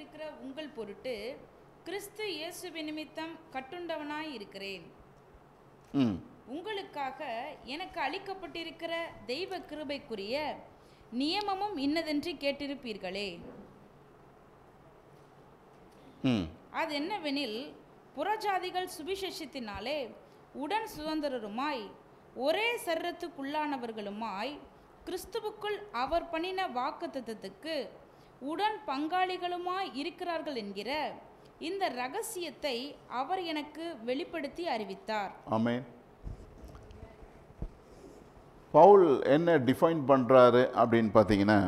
அழைக்கப்பட்டிருக்கிற உங்கள் பொருட்டு கிறிஸ்து இயேசுவின் நிமித்தம் கட்டுண்டவனாய் இருக்கிறேன். உங்களுக்காக எனக்கு அளிக்கப்பட்டிருக்கிற தெய்வ கிருபைக்குரிய நியமமும் இன்னதென்று கேட்டிருப்பீர்களே. அது என்னவெனில், புறஜாதிகள் சுவிசேஷத்தினாலே உடன் சுதந்திரருமாய் ஒரே சரீரத்துக்குள்ளானவர்களுமாய் கிறிஸ்துவுக்குள் அவர் பண்ணின வாக்குத்தத்தத்துக்கு உடன் பங்காளிகளுமாய் இருக்கிறார்கள் என்கிற இந்த ரகசியத்தை அவர் எனக்கு வெளிப்படுத்தி அறிவித்தார். ஆமென். பவுல் என்ன டிஃபைன் பண்ணுறாரு அப்படின்னு பார்த்தீங்கன்னா,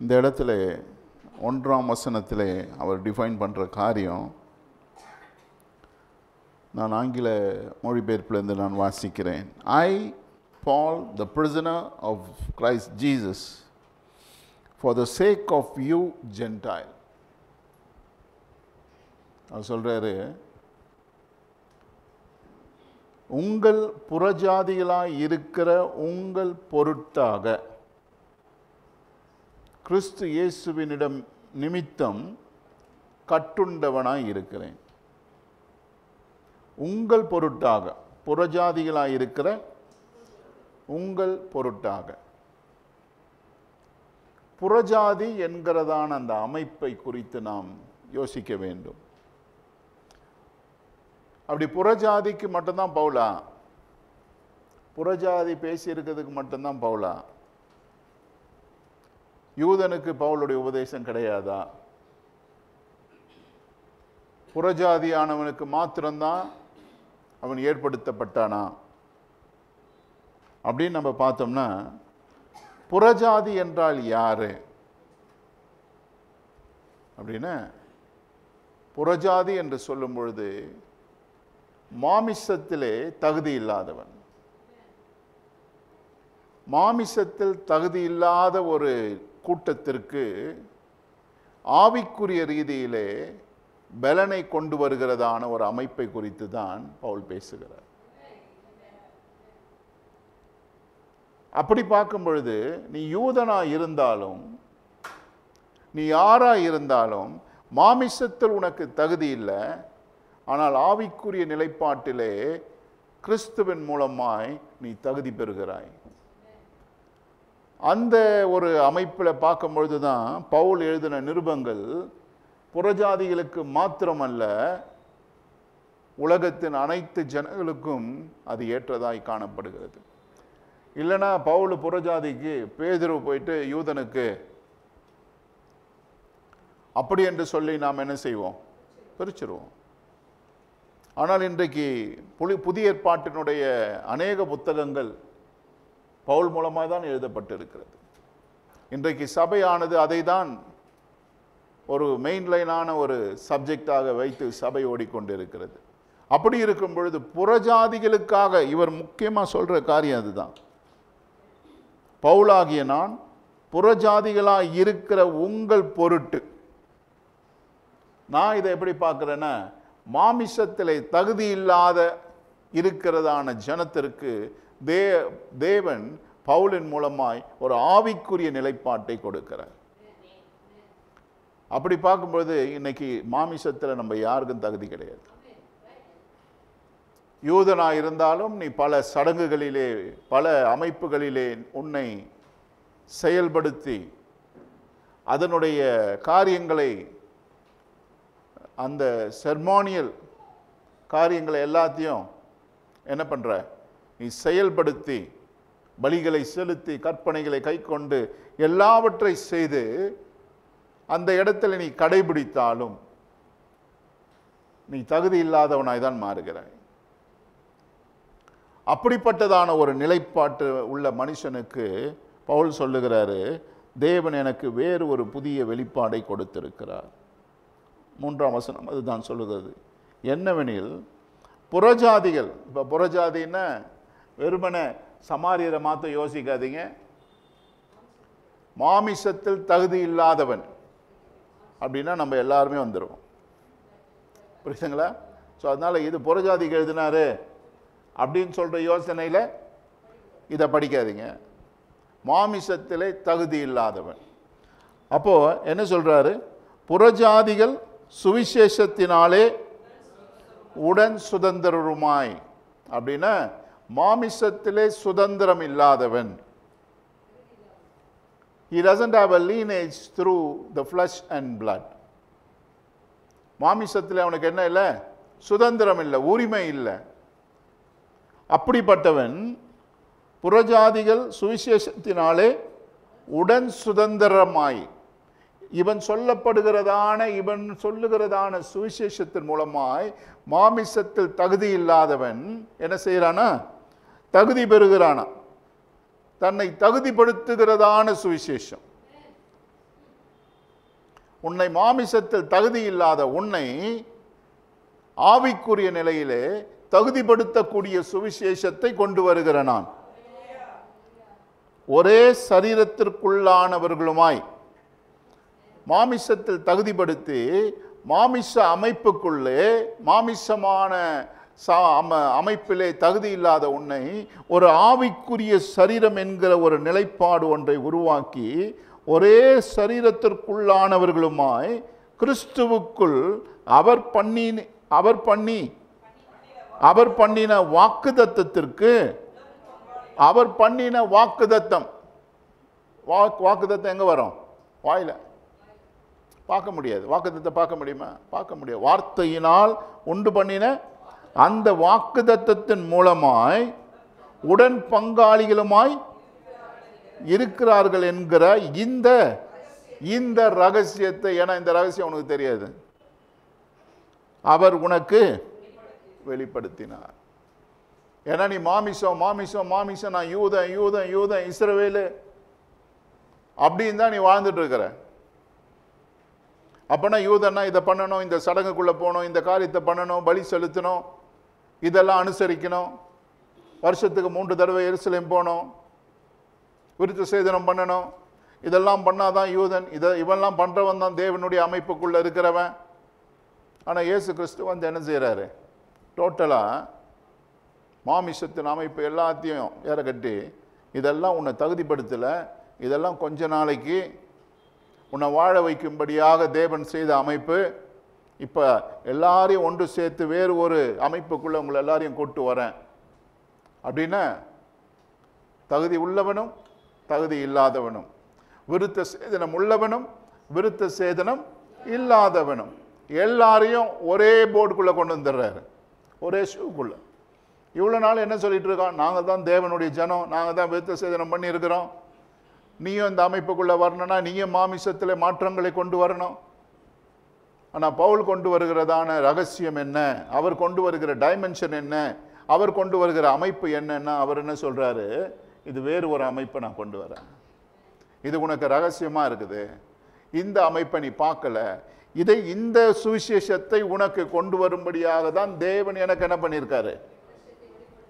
இந்த இடத்துல 1ஆம் வசனத்தில் அவர் டிஃபைன் பண்ணுற காரியம், நான் ஆங்கில மொழிபெயர்ப்பிலிருந்து நான் வாசிக்கிறேன். ஐ பால் த prisoner of Christ Jesus for the sake of you Gentile. அவர் சொல்கிறாரு, உங்கள் புறஜாதிகளாய் இருக்கிற உங்கள் பொருட்டாக கிறிஸ்து இயேசுவினிடம் நிமித்தம் கட்டுண்டவனாய் இருக்கிறேன். உங்கள் பொருட்டாக, புறஜாதிகளாய் இருக்கிற உங்கள் பொருட்டாக. புறஜாதி என்கிறதான அந்த அமைப்பை குறித்து நாம் யோசிக்க வேண்டும். அப்படி புறஜாதிக்கு மட்டும்தான் பவுலா? புறஜாதி பேசி இருக்கிறதுக்கு மட்டும்தான் பவுலா? யூதனுக்கு பவுலுடைய உபதேசம் கிடையாதா? புறஜாதியானவனுக்கு மாத்திரம்தான் அவன் ஏற்படுத்தப்பட்டானா அப்படின்னு நம்ம பார்த்தோம்னா, புறஜாதி என்றால் யாரு அப்படின்னா, புறஜாதி என்று சொல்லும் பொழுது மாமிசத்திலே தகுதி இல்லாதவன், மாமிசத்தில் தகுதி இல்லாத ஒரு கூட்டத்திற்கு ஆவிக்குரிய ரீதியிலே பலனை கொண்டு வருகிறதான ஒரு அமைப்பை குறித்து தான் பவுல் பேசுகிறார். அப்படி பார்க்கும் பொழுது, நீ யூதனா இருந்தாலும், நீ யாரா இருந்தாலும், மாமிசத்தில் உனக்கு தகுதி இல்லை, ஆனால் ஆவிக்குரிய நிலைப்பாட்டிலே கிறிஸ்துவின் மூலமாய் நீ தகுதி பெறுகிறாய். அந்த ஒரு அமைப்பில் பார்க்கும் பொழுது தான் பவுல் எழுதின நிருபங்கள் புறஜாதிகளுக்கு மாத்திரமல்ல, உலகத்தின் அனைத்து ஜனங்களுக்கும் அது ஏற்றதாய் காணப்படுகிறது. இல்லைனா பவுல் புறஜாதிக்கு, பேதுரு போயிட்டு யூதனுக்கு அப்படி என்று சொல்லி நாம் என்ன செய்வோம்? பிரிச்சிருவோம். ஆனால் இன்றைக்கு புதிய ஏற்பாட்டினுடைய அநேக புத்தகங்கள் பவுல் மூலமாக தான் எழுதப்பட்டிருக்கிறது. இன்றைக்கு சபையானது அதை தான் ஒரு மெயின்லைனான ஒரு சப்ஜெக்டாக வைத்து சபை ஓடிக்கொண்டிருக்கிறது. அப்படி இருக்கும் பொழுது புறஜாதிகளுக்காக இவர் முக்கியமாக சொல்கிற காரியம் அதுதான். பவுலாகிய நான் புறஜாதிகளாக இருக்கிற உங்கள் பொருட்டு. நான் இதை எப்படி பார்க்குறேன்னா, மாமிசத்திலே தகுதி இல்லாத இருக்கிறதான ஜனத்திற்கு தேவன் பவுலின் மூலமாய் ஒரு ஆவிக்குரிய நிலைப்பாட்டை கொடுக்கிறார். அப்படி பார்க்கும்போது இன்னைக்கு மாமிசத்தில் நம்ம யாருக்கும் தகுதி கிடையாது. யூதனா இருந்தாலும் நீ பல சடங்குகளிலே, பல அமைப்புகளிலே உன்னை செயல்படுத்தி அதனுடைய காரியங்களை, அந்த செர்மானியல் காரியங்களை எல்லாத்தையும் என்ன பண்ணுற? நீ செயல்படுத்தி, பலிகளை செலுத்தி, கற்பனைகளை கை கொண்டு எல்லாவற்றை செய்து அந்த இடத்துல நீ கடைபிடித்தாலும் நீ தகுதி இல்லாதவனாய் தான் மாறுகிறாய். அப்படிப்பட்டதான ஒரு நிலைப்பாட்டு உள்ள மனுஷனுக்கு பவுல் சொல்லுகிறாரு, தேவன் எனக்கு வேறு ஒரு புதிய வெளிப்பாடை கொடுத்திருக்கிறார். 3ஆம் வசனம் அதுதான் சொல்லுகிறது. என்னவெனில், புறஜாதிகள், இப்போ புறஜாதின்னா வெறுமனே சமாரியரை மாற்ற யோசிக்காதீங்க. மாமிசத்தில் தகுதி இல்லாதவன் அப்படின்னா நம்ம எல்லாருமே வந்துடுவோம். புரியுதுங்களா? ஸோ அதனால் இது புறஜாதிக்கு எழுதினாரு அப்படின்னு சொல்கிற யோசனையில் இதை படிக்காதீங்க. மாமிசத்திலே தகுதி இல்லாதவன். அப்போ என்ன சொல்றாரு? புறஜாதிகள் சுவிசேஷத்தினாலே உடன் சுதந்திரருமாய். அப்படின்னா மாமிசத்திலே சுதந்திரம் இல்லாதவன். He doesn't have a lineage through the flesh and blood. மாமிசத்தில் அவனுக்கு என்ன இல்லை? சுதந்திரம் இல்லை, உரிமை இல்லை. அப்படிப்பட்டவன் புறஜாதிகள் சுவிசேஷத்தினாலே உடன் சுதந்திரமாய், இவன் சொல்லுகிறதான சுவிசேஷத்தின் மூலமாய் மாமிசத்தில் தகுதி இல்லாதவன் என்ன செய்யறானா? தகுதி பெறுகிறானா? தன்னை தகுதிப்படுத்துகிறதான சுவிசேஷம். உன்னை மாமிசத்தில் தகுதி இல்லாத உன்னை ஆவிக்குரிய நிலையிலே தகுதிப்படுத்தக்கூடிய சுவிசேஷத்தை கொண்டு வருகிற நான். ஒரே சரீரத்திற்குள்ளானவர்களுமாய் மாமிசத்தில் தகுதிப்படுத்தி மாமிச அமைப்புக்குள்ளே, மாமிசமான அமைப்பிலே தகுதி இல்லாத உன்னை ஒரு ஆவிக்குரிய சரீரம் என்கிற ஒரு நிலைப்பாடு ஒன்றை உருவாக்கி ஒரே சரீரத்திற்குள்ளானவர்களுமாய் கிறிஸ்துவுக்குள் அவர் பண்ணின வாக்குதத்தத்திற்கு, அவர் பண்ணின வாக்குதத்தம் எங்க வரும்? வாயில பார்க்க முடியாது. வாக்குதத்தை பார்க்க முடியுமா? பார்க்க முடியாது. வார்த்தையினால் உண்டு பண்ணின அந்த வாக்குதத்தத்தின் மூலமாய் உடன் பங்காளிகளுமாய் இருக்கிறார்கள் என்கிற இந்த ரகசியத்தை, ஏன்னா இந்த ரகசியம் உனக்கு தெரியாது, அவர் உனக்கு வெளிப்படுத்தினார். ஏன்னா நீ மாமிசம் நான் யூதன் இஸ்ரவேலு அப்படின்னு தான் நீ வாழ்ந்துட்டு இருக்கிற. அப்பனா யூதன்னா இதை பண்ணணும், இந்த சடங்குக்குள்ள போகணும், இந்த காரியத்தை பண்ணணும், பலி செலுத்தணும், இதெல்லாம் அனுசரிக்கணும், வருஷத்துக்கு 3 தடவை எருசலேம் போகணும், விருத்த சேதனம் பண்ணணும், இதெல்லாம் பண்ணாதான் யூதன், இவெல்லாம் பண்றவன் தான் தேவனுடைய அமைப்புக்குள்ள இருக்கிறவன். ஆனா இயேசு கிறிஸ்து வந்து என்ன செய்யறாரு? டோட்டலா மாமிசத்தின் அமைப்பு எல்லாத்தையும் ஏற கட்டி, இதெல்லாம் உன்னை தகுதிப்படுத்தல, இதெல்லாம் கொஞ்ச நாளைக்கு உன்னை வாழ வைக்கும்படியாக தேவன் செய்த அமைப்பு. இப்ப எல்லாரையும் ஒன்று சேர்த்து வேறு ஒரு அமைப்புக்குள்ள உங்களை எல்லாரையும் கூட்டு வரேன் அப்படின்னா, தகுதி உள்ளவனும் தகுதி இல்லாதவனும், விருத்த சேதனம் உள்ளவனும் விருத்த சேதனம் இல்லாதவனும் எல்லாரையும் ஒரே போர்டுக்குள்ள கொண்டு வந்துடுறாரு, ஒரே ஷூக்குள்ள. இவ்வளோ நாள் என்ன சொல்லிட்டு இருக்கான்? நாங்கள் தான் தேவனுடைய ஜனம், நாங்கள் தான் விருத்த சேதனம் பண்ணி இருக்கிறோம், நீயும் இந்த அமைப்புக்குள்ள வரணும்னா நீயும் மாமிசத்தில் மாற்றங்களை கொண்டு வரணும். ஆனால் பவுல் கொண்டு வருகிறதான ரகசியம் என்ன, அவர் கொண்டு வருகிற டைமென்ஷன் என்ன, அவர் கொண்டு வருகிற அமைப்பு என்னன்னா, அவர் என்ன சொல்றாரு? இது வேறு ஒரு அமைப்பை நான் கொண்டு வரேன், இது உனக்கு ரகசியமா இருக்குது, இந்த அமைப்பை நீ பார்க்கல, இந்த சுவிசேஷத்தை உனக்கு கொண்டு வரும்படியாக தான் தேவன் எனக்கு என்ன பண்ணியிருக்காரு?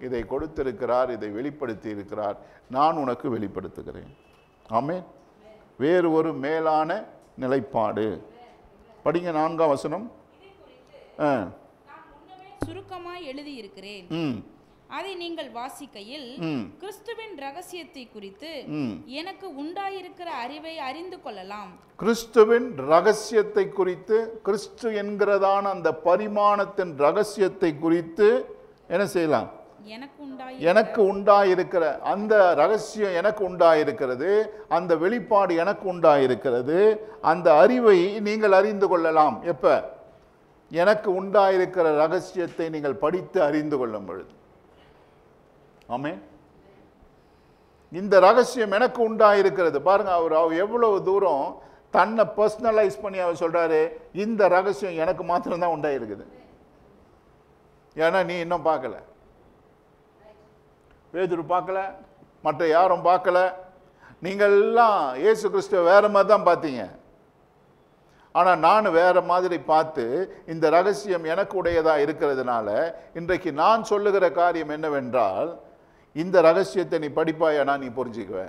இதை கொடுத்திருக்கிறார், இதை வெளிப்படுத்தி இருக்கிறார், நான் உனக்கு வெளிப்படுத்துகிறேன். ஆமென். வேறு ஒரு மேலான நிலைப்பாடு. படிங்க 4ஆம் வசனம். சுருக்கமாய் எழுதி இருக்கிறேன், அதை நீங்கள் வாசிக்கையில் கிறிஸ்துவின் ரகசியத்தை குறித்து எனக்கு உண்டாயிருக்கிற அறிவை அறிந்து கொள்ளலாம். கிறிஸ்துவின் ரகசியத்தை குறித்து, கிறிஸ்து என்கிறதான அந்த பரிமாணத்தின் ரகசியத்தை குறித்து என்ன செய்யலாம்? எனக்கு உண்டாயிருக்கிற அந்த ரகசியம் எனக்கு உண்டாயிருக்கிறது, அந்த வெளிப்பாடு எனக்கு உண்டாயிருக்கிறது, அந்த அறிவை நீங்கள் அறிந்து கொள்ளலாம். எப்ப? எனக்கு உண்டாயிருக்கிற ரகசியத்தை நீங்கள் படித்து அறிந்து கொள்ளும் பொழுது. ஆமென். இந்த ரகசியம் எனக்கு உண்டாயிருக்கிறது. பாருங்க, அவர் எவ்வளவு தூரம் தன்னை பர்சனலைஸ் பண்ணி அவர் சொல்றாரு, இந்த ரகசியம் எனக்கு மாத்திரம்தான் உண்டாயிருக்குது. ஏன்னா நீ இன்னும் பார்க்கல, பேதுரு பார்க்கல, மற்ற யாரும் பார்க்கல, நீங்கள் எல்லாம் இயேசு கிறிஸ்துவ வேற மாதிரி தான் பார்த்தீங்க. ஆனா நான் வேற மாதிரி பார்த்து இந்த ரகசியம் எனக்கு உடையதா இருக்கிறதுனால இன்றைக்கு நான் சொல்லுகிற காரியம் என்னவென்றால், இந்த ரகசியத்தை நீ படிப்பாயானா நீ புரிஞ்சுக்குவ.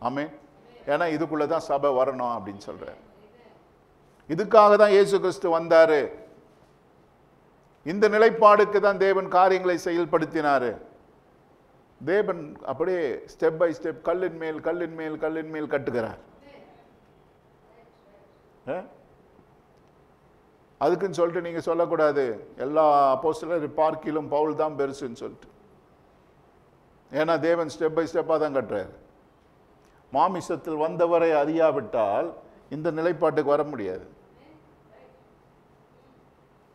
ஆமென். ஏன்னா இதுக்குள்ளதான் சபை வரணும் அப்படின்னு சொல்ற. இதுக்காக தான் இயேசு கிறிஸ்து வந்தாரு. இந்த நிலைப்பாடுக்கு தான் தேவன் காரியங்களை செயல்படுத்தினாரு. தேவன் அப்படியே ஸ்டெப் பை ஸ்டெப் கல்லின் மேல் கல்லின் மேல் கல்லின் மேல் கட்டுகிறார். அதுக்குன்னு சொல்லிட்டு நீங்க சொல்லக்கூடாது எல்லா அப்போஸ்தலரை பார்க்கிலும் பவுல் தான் பெருசுன்னு சொல்லிட்டு. ஏன்னா தேவன் ஸ்டெப் பை ஸ்டெப்பாக தான் கட்டுறாரு. மாமிசத்தில் வந்தவரை அறியாவிட்டால் இந்த நிலைப்பாட்டுக்கு வர முடியாது.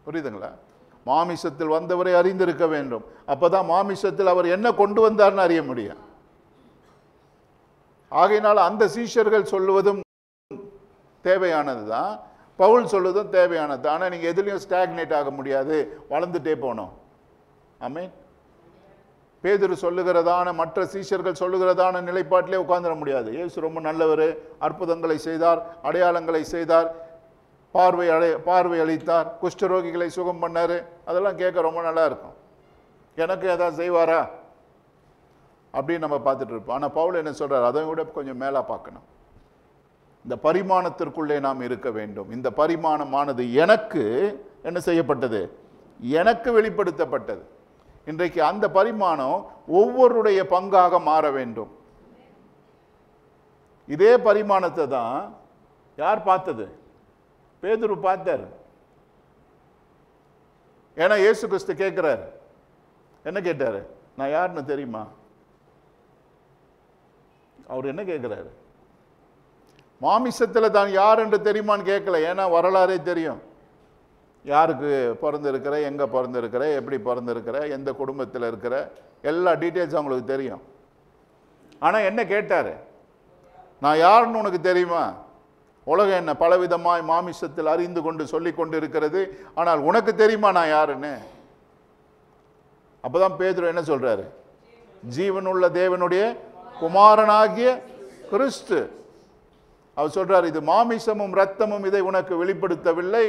புரியுதுங்களா? மாமிசத்தில் வந்தவரை அறிந்திருக்க வேண்டும். அப்பதான் மாமிசத்தில் அவர் என்ன கொண்டு வந்தார்னு அறிய முடியும். ஆகையினால் அந்த சீஷர்கள் சொல்லுவதும் தேவையானது தான், பவுல் சொல்லுவதும் தேவையானது. ஆனால் நீங்கள் எதுலையும் ஸ்டாக்னேட் ஆக முடியாது, வளர்ந்துட்டே போனோம். ஆமென். பேதுரு சொல்லுகிறதான மற்ற சீஷர்கள் சொல்லுகிறதான நிலைப்பாட்டிலே உட்கார்ந்துட முடியாது. இயேசு ரொம்ப நல்லவர், அற்புதங்களை செய்தார், அடையாளங்களை செய்தார், பார்வை அளித்தார், குஷ்டரோகிகளை சுகம் பண்ணார், அதெல்லாம் கேட்க ரொம்ப நல்லா இருக்கும். எனக்கு ஏதாவது செய்வாரா அப்படின்னு நம்ம பார்த்துட்டு இருப்போம். ஆனால் பவுல் என்ன சொல்றார், அதை விட கொஞ்சம் மேலே பார்க்கணும். இந்த பரிமாணத்திற்குள்ளே நாம் இருக்க வேண்டும். இந்த பரிமாணமானது எனக்கு என்ன செய்யப்பட்டது, எனக்கு வெளிப்படுத்தப்பட்டது. இன்றைக்கு அந்த பரிமாணம் ஒவ்வொருடைய பங்காக மாற வேண்டும். இதே பரிமாணத்தை தான் யார் பார்த்தது? பேதுரு பார்த்தார். ஏன்னா இயேசு கிறிஸ்து கேட்கிறார். என்ன கேட்டாரு? நான் யாருன்னு தெரியுமா? அவர் என்ன கேட்கிறாரு? மாமிசத்தில் தான் யார் என்று தெரியுமான்னு கேட்கல. ஏன்னா வரலாறே தெரியும். யாருக்கு பிறந்திருக்கிற, எங்கே பிறந்திருக்கிற, எப்படி பிறந்திருக்கிற, எந்த குடும்பத்தில் இருக்கிற, எல்லா டீட்டெயில்ஸும் அவங்களுக்கு தெரியும். ஆனால் என்ன கேட்டார்? நான் யாருன்னு உனக்கு தெரியுமா? உலகம் என்ன பலவிதமாய் மாமிசத்தில் அறிந்து கொண்டு சொல்லி கொண்டு இருக்கிறது, ஆனால் உனக்கு தெரியுமா நான் யாருன்னு? அப்போதான் பேதுரு என்ன சொல்றாரு? ஜீவனுள்ள தேவனுடைய குமாரனாகிய கிறிஸ்து. அவர் சொல்றார், இது மாமிசமும் இரத்தமும் இதை உனக்கு வெளிப்படுத்தவில்லை,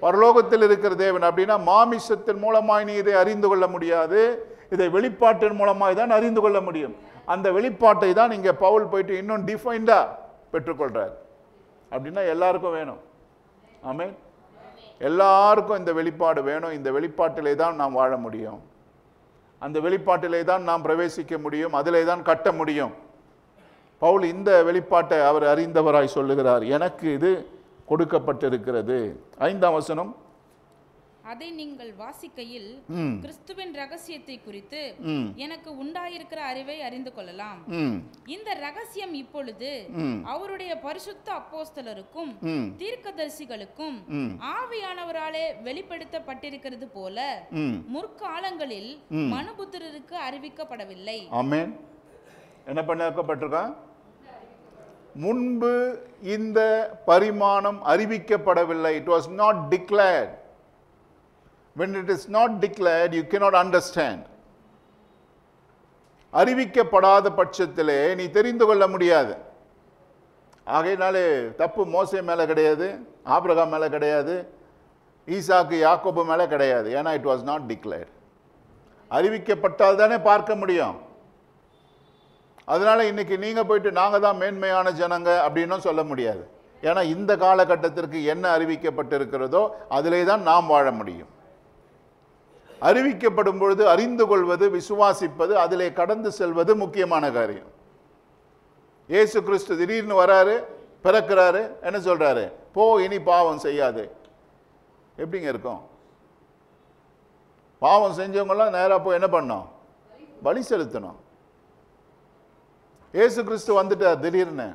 பரலோகத்தில் இருக்கிற தேவன். அப்படின்னா மாமிசத்தின் மூலமாய் நீ இதை அறிந்து கொள்ள முடியாது, இதை வெளிப்பாட்டின் மூலமாய் தான் அறிந்து கொள்ள முடியும். அந்த வெளிப்பாட்டை தான் இங்கே பவுல் போயிட்டு இன்னும் டிஃபைன்டா பெற்றுக்கொள்றார். அப்படின்னா எல்லாருக்கும் வேணும். ஆமென். எல்லாருக்கும் இந்த வெளிப்பாடு வேணும். இந்த வெளிப்பாட்டிலே தான் நாம் வாழ முடியும். அந்த வெளிப்பாட்டிலே தான் நாம் பிரவேசிக்க முடியும். அதிலே தான் கட்ட முடியும். பவுல் இந்த வெளிப்பாட்டை அவர் அறிந்தவராய் சொல்லுகிறார். எனக்கு இது கொடுக்கப்பட்டிருக்கிறது. 5ஆம் வசனம். அதை நீங்கள் வாசிக்கையில் கிறிஸ்துவின் ரகசியத்தை குறித்து எனக்கு உண்டாயிருக்கிற அறிவை அறிந்து கொள்ளலாம். இந்த ரகசியம் இப்பொழுது அவருடைய பரிசுத்த அப்போஸ்தலருக்கும் தீர்க்கதரிசிகளுக்கும் ஆவியானவராலே வெளிப்படுத்தப்பட்டிருக்கிறது போல முற்காலங்களில் மனுபுத்திரருக்கு அறிவிக்கப்படவில்லை. ஆமென். என்ன பண்ணப்பட்டிருக்கான்? முன்பு இந்த பரிமாணம் அறிவிக்கப்படவில்லை. It was not declared. When it is not declared, you cannot understand. அறிவிக்கப்படாத பட்சத்திலே நீ தெரிந்து கொள்ள முடியாது. ஆகையினாலே தப்பு மோசே மேல கிடையாது, ஆபிரகாம் மேல கிடையாது, ஈசாக்கு யாக்கோபு மேல கிடையாது. ஏன்னா it was not declared. அறிவிக்கப்பட்டால் தானே பார்க்க முடியும். அதனால இன்னைக்கு நீங்க போயிட்டு நாங்க தான் மேன்மையான ஜனங்க அப்படின்னும் சொல்ல முடியாது. ஏன்னா இந்த காலகட்டத்திற்கு என்ன அறிவிக்கப்பட்டிருக்கிறதோ அதிலே தான் நாம் வாழ முடியும். அறிவிக்கப்படும் பொழுது அறிந்து கொள்வது, விசுவாசிப்பது, அதிலே கடந்து செல்வது முக்கியமான காரியம். இயேசு கிறிஸ்து திடீர்னு வராரு, பிறக்கிறாரு, என்ன சொல்றாரு? போ, இனி பாவம் செய்யாது. எப்படிங்க இருக்கும்? பாவம் செஞ்சவங்களாம் நேராக போய் என்ன பண்ணோம்? பலி செலுத்தணும். இயேசு கிறிஸ்து வந்துட்டார் திடீர்னு.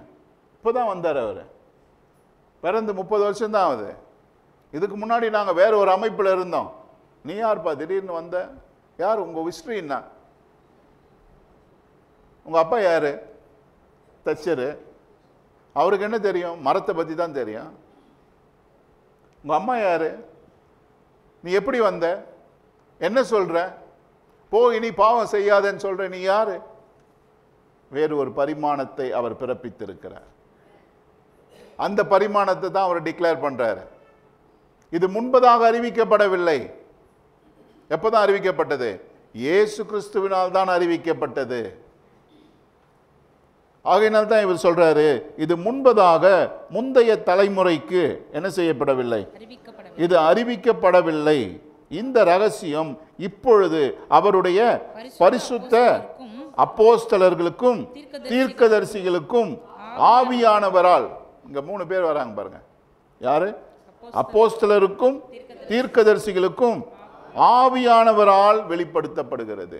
இப்போதான் வந்தார். அவர் பிறந்து 30 வருஷம் தான் ஆகுது. இதுக்கு முன்னாடி நாங்கள் வேற ஒரு அமைப்பில் இருந்தோம். நீ யார்ப்பா திடீர்னு வந்த? யார் உங்க ஹிஸ்டரி என்ன? உங்க அப்பா யாரு? தச்சரு. அவருக்கு என்ன தெரியும்? மரத்தை பத்தி தான் தெரியும். உங்க அம்மா யாரு? நீ எப்படி வந்த? என்ன சொல்ற? போ, இனி பாவம் செய்யாதன்னு சொல்ற. நீ யாரு? வேறு ஒரு பரிமாணத்தை அவர் பிறப்பித்திருக்கிறார். அந்த பரிமாணத்தை தான் அவர் டிக்ளேர் பண்றாரு. இது முன்பதாக அறிவிக்கப்படவில்லை. எப்பதான் அறிவிக்கப்பட்டது? இயேசு கிறிஸ்துவினால் தான் அறிவிக்கப்பட்டது. ஆகையினால் தான் இவர் சொல்றாரு, இது முன்பதாக முந்தைய தலைமுறைக்கு என்ன செய்யப்படவில்லை, இது அறிவிக்கப்படவில்லை. இந்த ரகசியம் இப்பொழுது அவருடைய பரிசுத்த அப்போஸ்தலர்களுக்கும் தீர்க்கதரிசிகளுக்கும் ஆவியானவரால், இங்க 3 பேர் வராங்க பாருங்க, யாரு? அப்போஸ்தலருக்கும் தீர்க்கதரிசிகளுக்கும் ஆவியானவரால் வெளிப்படுத்தப்படுகிறது.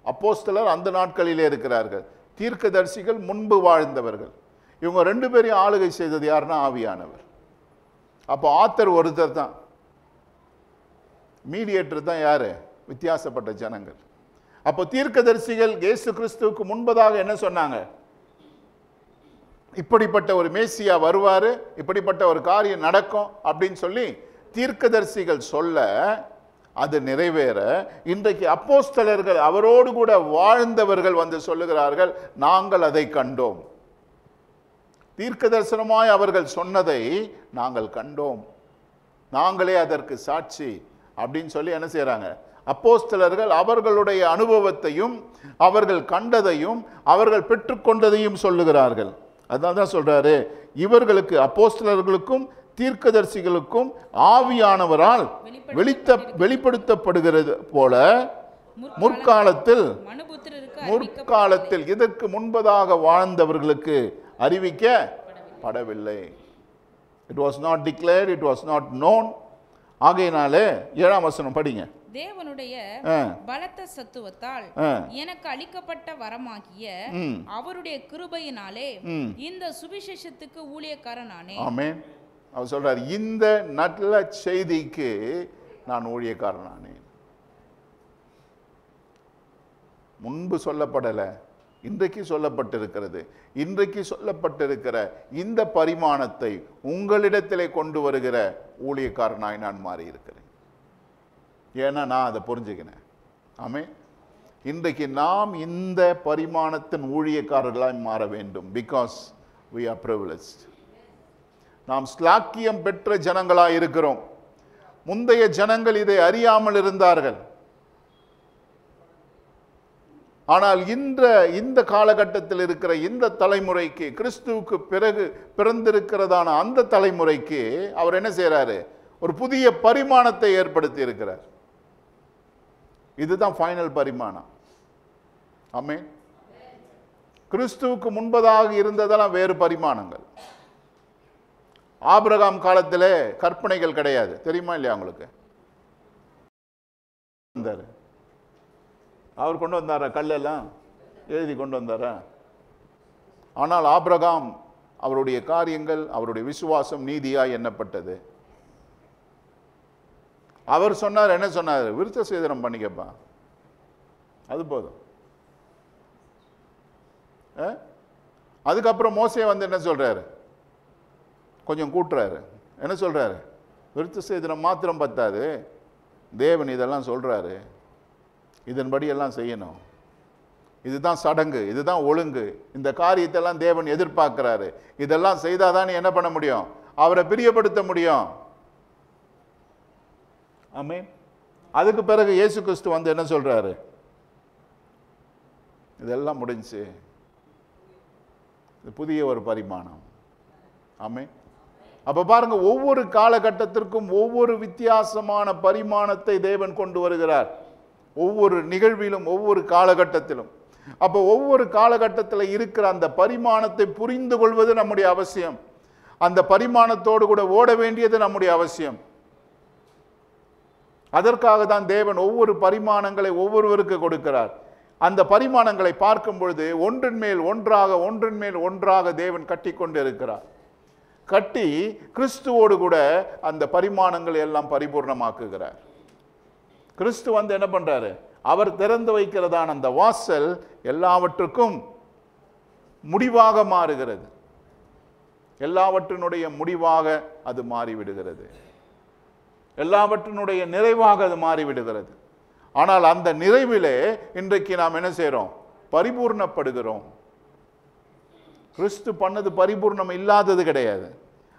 அப்போஸ்தலர் அந்த நாட்களிலே இருக்கிறார்கள், தீர்க்கதரிசிகள் முன்பு வாழ்ந்தவர்கள். இவங்க ரெண்டு பேரையும் ஆளுகை செய்தது யாருன்னா ஆவியானவர். அப்போ ஆத்தர் ஒருத்தர் தான், மீடியேட்டர் தான் யாரு? வித்தியாசப்பட்ட ஜனங்கள். அப்போ தீர்க்கதரிசிகள் இயேசு கிறிஸ்துவுக்கு முன்பதாக என்ன சொன்னாங்க? இப்படிப்பட்ட ஒரு மேசியா வருவாரு, இப்படிப்பட்ட ஒரு காரியம் நடக்கும் அப்படின்னு சொல்லி தீர்க்கதரிசிகள் சொல்ல, அது நிறைவேற இன்றைக்கு அப்போஸ்தலர்கள் அவரோடு கூட வாழ்ந்தவர்கள் வந்து சொல்லுகிறார்கள், நாங்கள் அதை கண்டோம். தீர்க்கதரிசனமாய் அவர்கள் சொன்னதை நாங்கள் கண்டோம், நாங்களே அதற்கு சாட்சி அப்படின்னு சொல்லி என்ன செய்றாங்க? அப்போஸ்தலர்கள் அவர்களுடைய அனுபவத்தையும் அவர்கள் கண்டதையும் அவர்கள் பெற்றுக்கொண்டதையும் சொல்லுகிறார்கள். அதனால தான் சொல்றாரு, இவர்களுக்கு அப்போஸ்தலர்களுக்கும் தீர்க்கதரிசிகளுக்கும் ஆவியானவரால் வெளிப்படுத்தப்படுகிறது போல முற்காலத்தில் இதற்கு முன்பதாக வாழ்ந்தவர்களுக்கு அறிவிக்கப்படவில்லை. It was not declared, it was not known. ஆகையினாலே 7ஆம் வசனம் படிங்க. தேவனுடைய பலத்த சத்துவத்தால் எனக்கு அளிக்கப்பட்ட வரமாகிய அவருடைய கிருபையினாலே இந்த சுவிசேஷத்துக்கு ஊழியக்காரனானே. ஆமென். அவர் சொல்றார், இந்த நல்ல செய்திக்கு நான் ஊழியக்காரனானேன். முன்பு சொல்லப்படலை, இன்றைக்கு சொல்லப்பட்டிருக்கிறது. இன்றைக்கு சொல்லப்பட்டிருக்கிற இந்த பரிமாணத்தை உங்களிடத்திலே கொண்டு வருகிற ஊழியக்காரனாய் நான் மாறி இருக்கிறேன். ஏன்னா நான் அதை புரிஞ்சுக்கினேன். ஆமென். இன்றைக்கு நாம் இந்த பரிமாணத்தின் ஊழியக்காரர்களாய் மாற வேண்டும். Because we are privileged. நாம் ஸ்லாக்கியம் பெற்ற ஜனங்களாய் இருக்கிறோம். முந்தைய ஜனங்கள் இதை அறியாமல் இருந்தார்கள். ஆனால் இந்த காலகட்டத்தில் இருக்கிற இந்த தலைமுறைக்கு, கிறிஸ்துவுக்கு பிறகு பிறந்திருக்கிறதான அந்த தலைமுறைக்கு அவர் என்ன செய்றாரு? ஒரு புதிய பரிமாணத்தை ஏற்படுத்தி இருக்கிறார். இதுதான் ஃபைனல் பரிமாணம். ஆமென். கிறிஸ்துவுக்கு முன்பதாக இருந்ததெல்லாம் வேறு பரிமாணங்கள். ஆபிரகாம் காலத்திலே கற்பனைகள் கிடையாது, தெரியுமா இல்லையா உங்களுக்கு? அவர் கொண்டு வந்தாரா? கல்லெல்லாம் எழுதி கொண்டு வந்தாரா? ஆனால் ஆபிரகாம் அவருடைய காரியங்கள், அவருடைய விசுவாசம் நீதியாய் எண்ணப்பட்டது. அவர் சொன்னார், என்ன சொன்னார்? விருத்த சேதனம் பண்ணிக்கப்பா, அது போதும். அதுக்கப்புறம் மோசே வந்து என்ன சொல்றாரு? கொஞ்சம் கூட்டுறாரு. என்ன சொல்றாரு? விருத்த சேதனம் மாத்திரம் பத்தாது, தேவன் இதெல்லாம் சொல்றாரு, இதன்படி எல்லாம் செய்யணும். இதுதான் சடங்கு, இதுதான் ஒழுங்கு, இந்த காரியத்தெல்லாம் தேவன் எதிர்பார்க்கிறாரு. இதெல்லாம் செய்தாதான் என்ன பண்ண முடியும்? அவரை பிரியப்படுத்த முடியும். ஆமென். அதுக்கு பிறகு இயேசு கிறிஸ்து வந்து என்ன சொல்றாரு? இதெல்லாம் முடிஞ்சு, இது புதிய ஒரு பரிமாணம். ஆமென். அப்ப பாருங்க, ஒவ்வொரு காலகட்டத்திற்கும் ஒவ்வொரு வித்தியாசமான பரிமாணத்தை தேவன் கொண்டு வருகிறார். ஒவ்வொரு நிகழ்விலும், ஒவ்வொரு காலகட்டத்திலும். அப்போ ஒவ்வொரு காலகட்டத்தில் இருக்கிற அந்த பரிமாணத்தை புரிந்து கொள்வது நம்முடைய அவசியம். அந்த பரிமாணத்தோடு கூட ஓட வேண்டியது நம்முடைய அவசியம். அதற்காக தான் தேவன் ஒவ்வொரு பரிமாணங்களை ஒவ்வொருவருக்கு கொடுக்கிறார். அந்த பரிமாணங்களை பார்க்கும் பொழுது ஒன்றின் மேல் ஒன்றாக ஒன்றின் மேல் ஒன்றாக தேவன் கட்டி கொண்டு இருக்கிறார். கட்டி கிறிஸ்துவோடு கூட அந்த பரிமாணங்களை எல்லாம் பரிபூர்ணமாக்குகிறார். கிறிஸ்து வந்து என்ன பண்றாரு? அவர் திறந்து வைக்கிறதான அந்த வாசல் எல்லாவற்றுக்கும் முடிவாக மாறுகிறது. எல்லாவற்றினுடைய முடிவாக அது மாறிவிடுகிறது. எல்லாவற்றினுடைய நிறைவாக அது மாறிவிடுகிறது. ஆனால் அந்த நிறைவிலே இன்றைக்கு நாம் என்ன செய்கிறோம்? பரிபூர்ணப்படுகிறோம். கிறிஸ்து பண்ணது பரிபூர்ணம் இல்லாதது கிடையாது,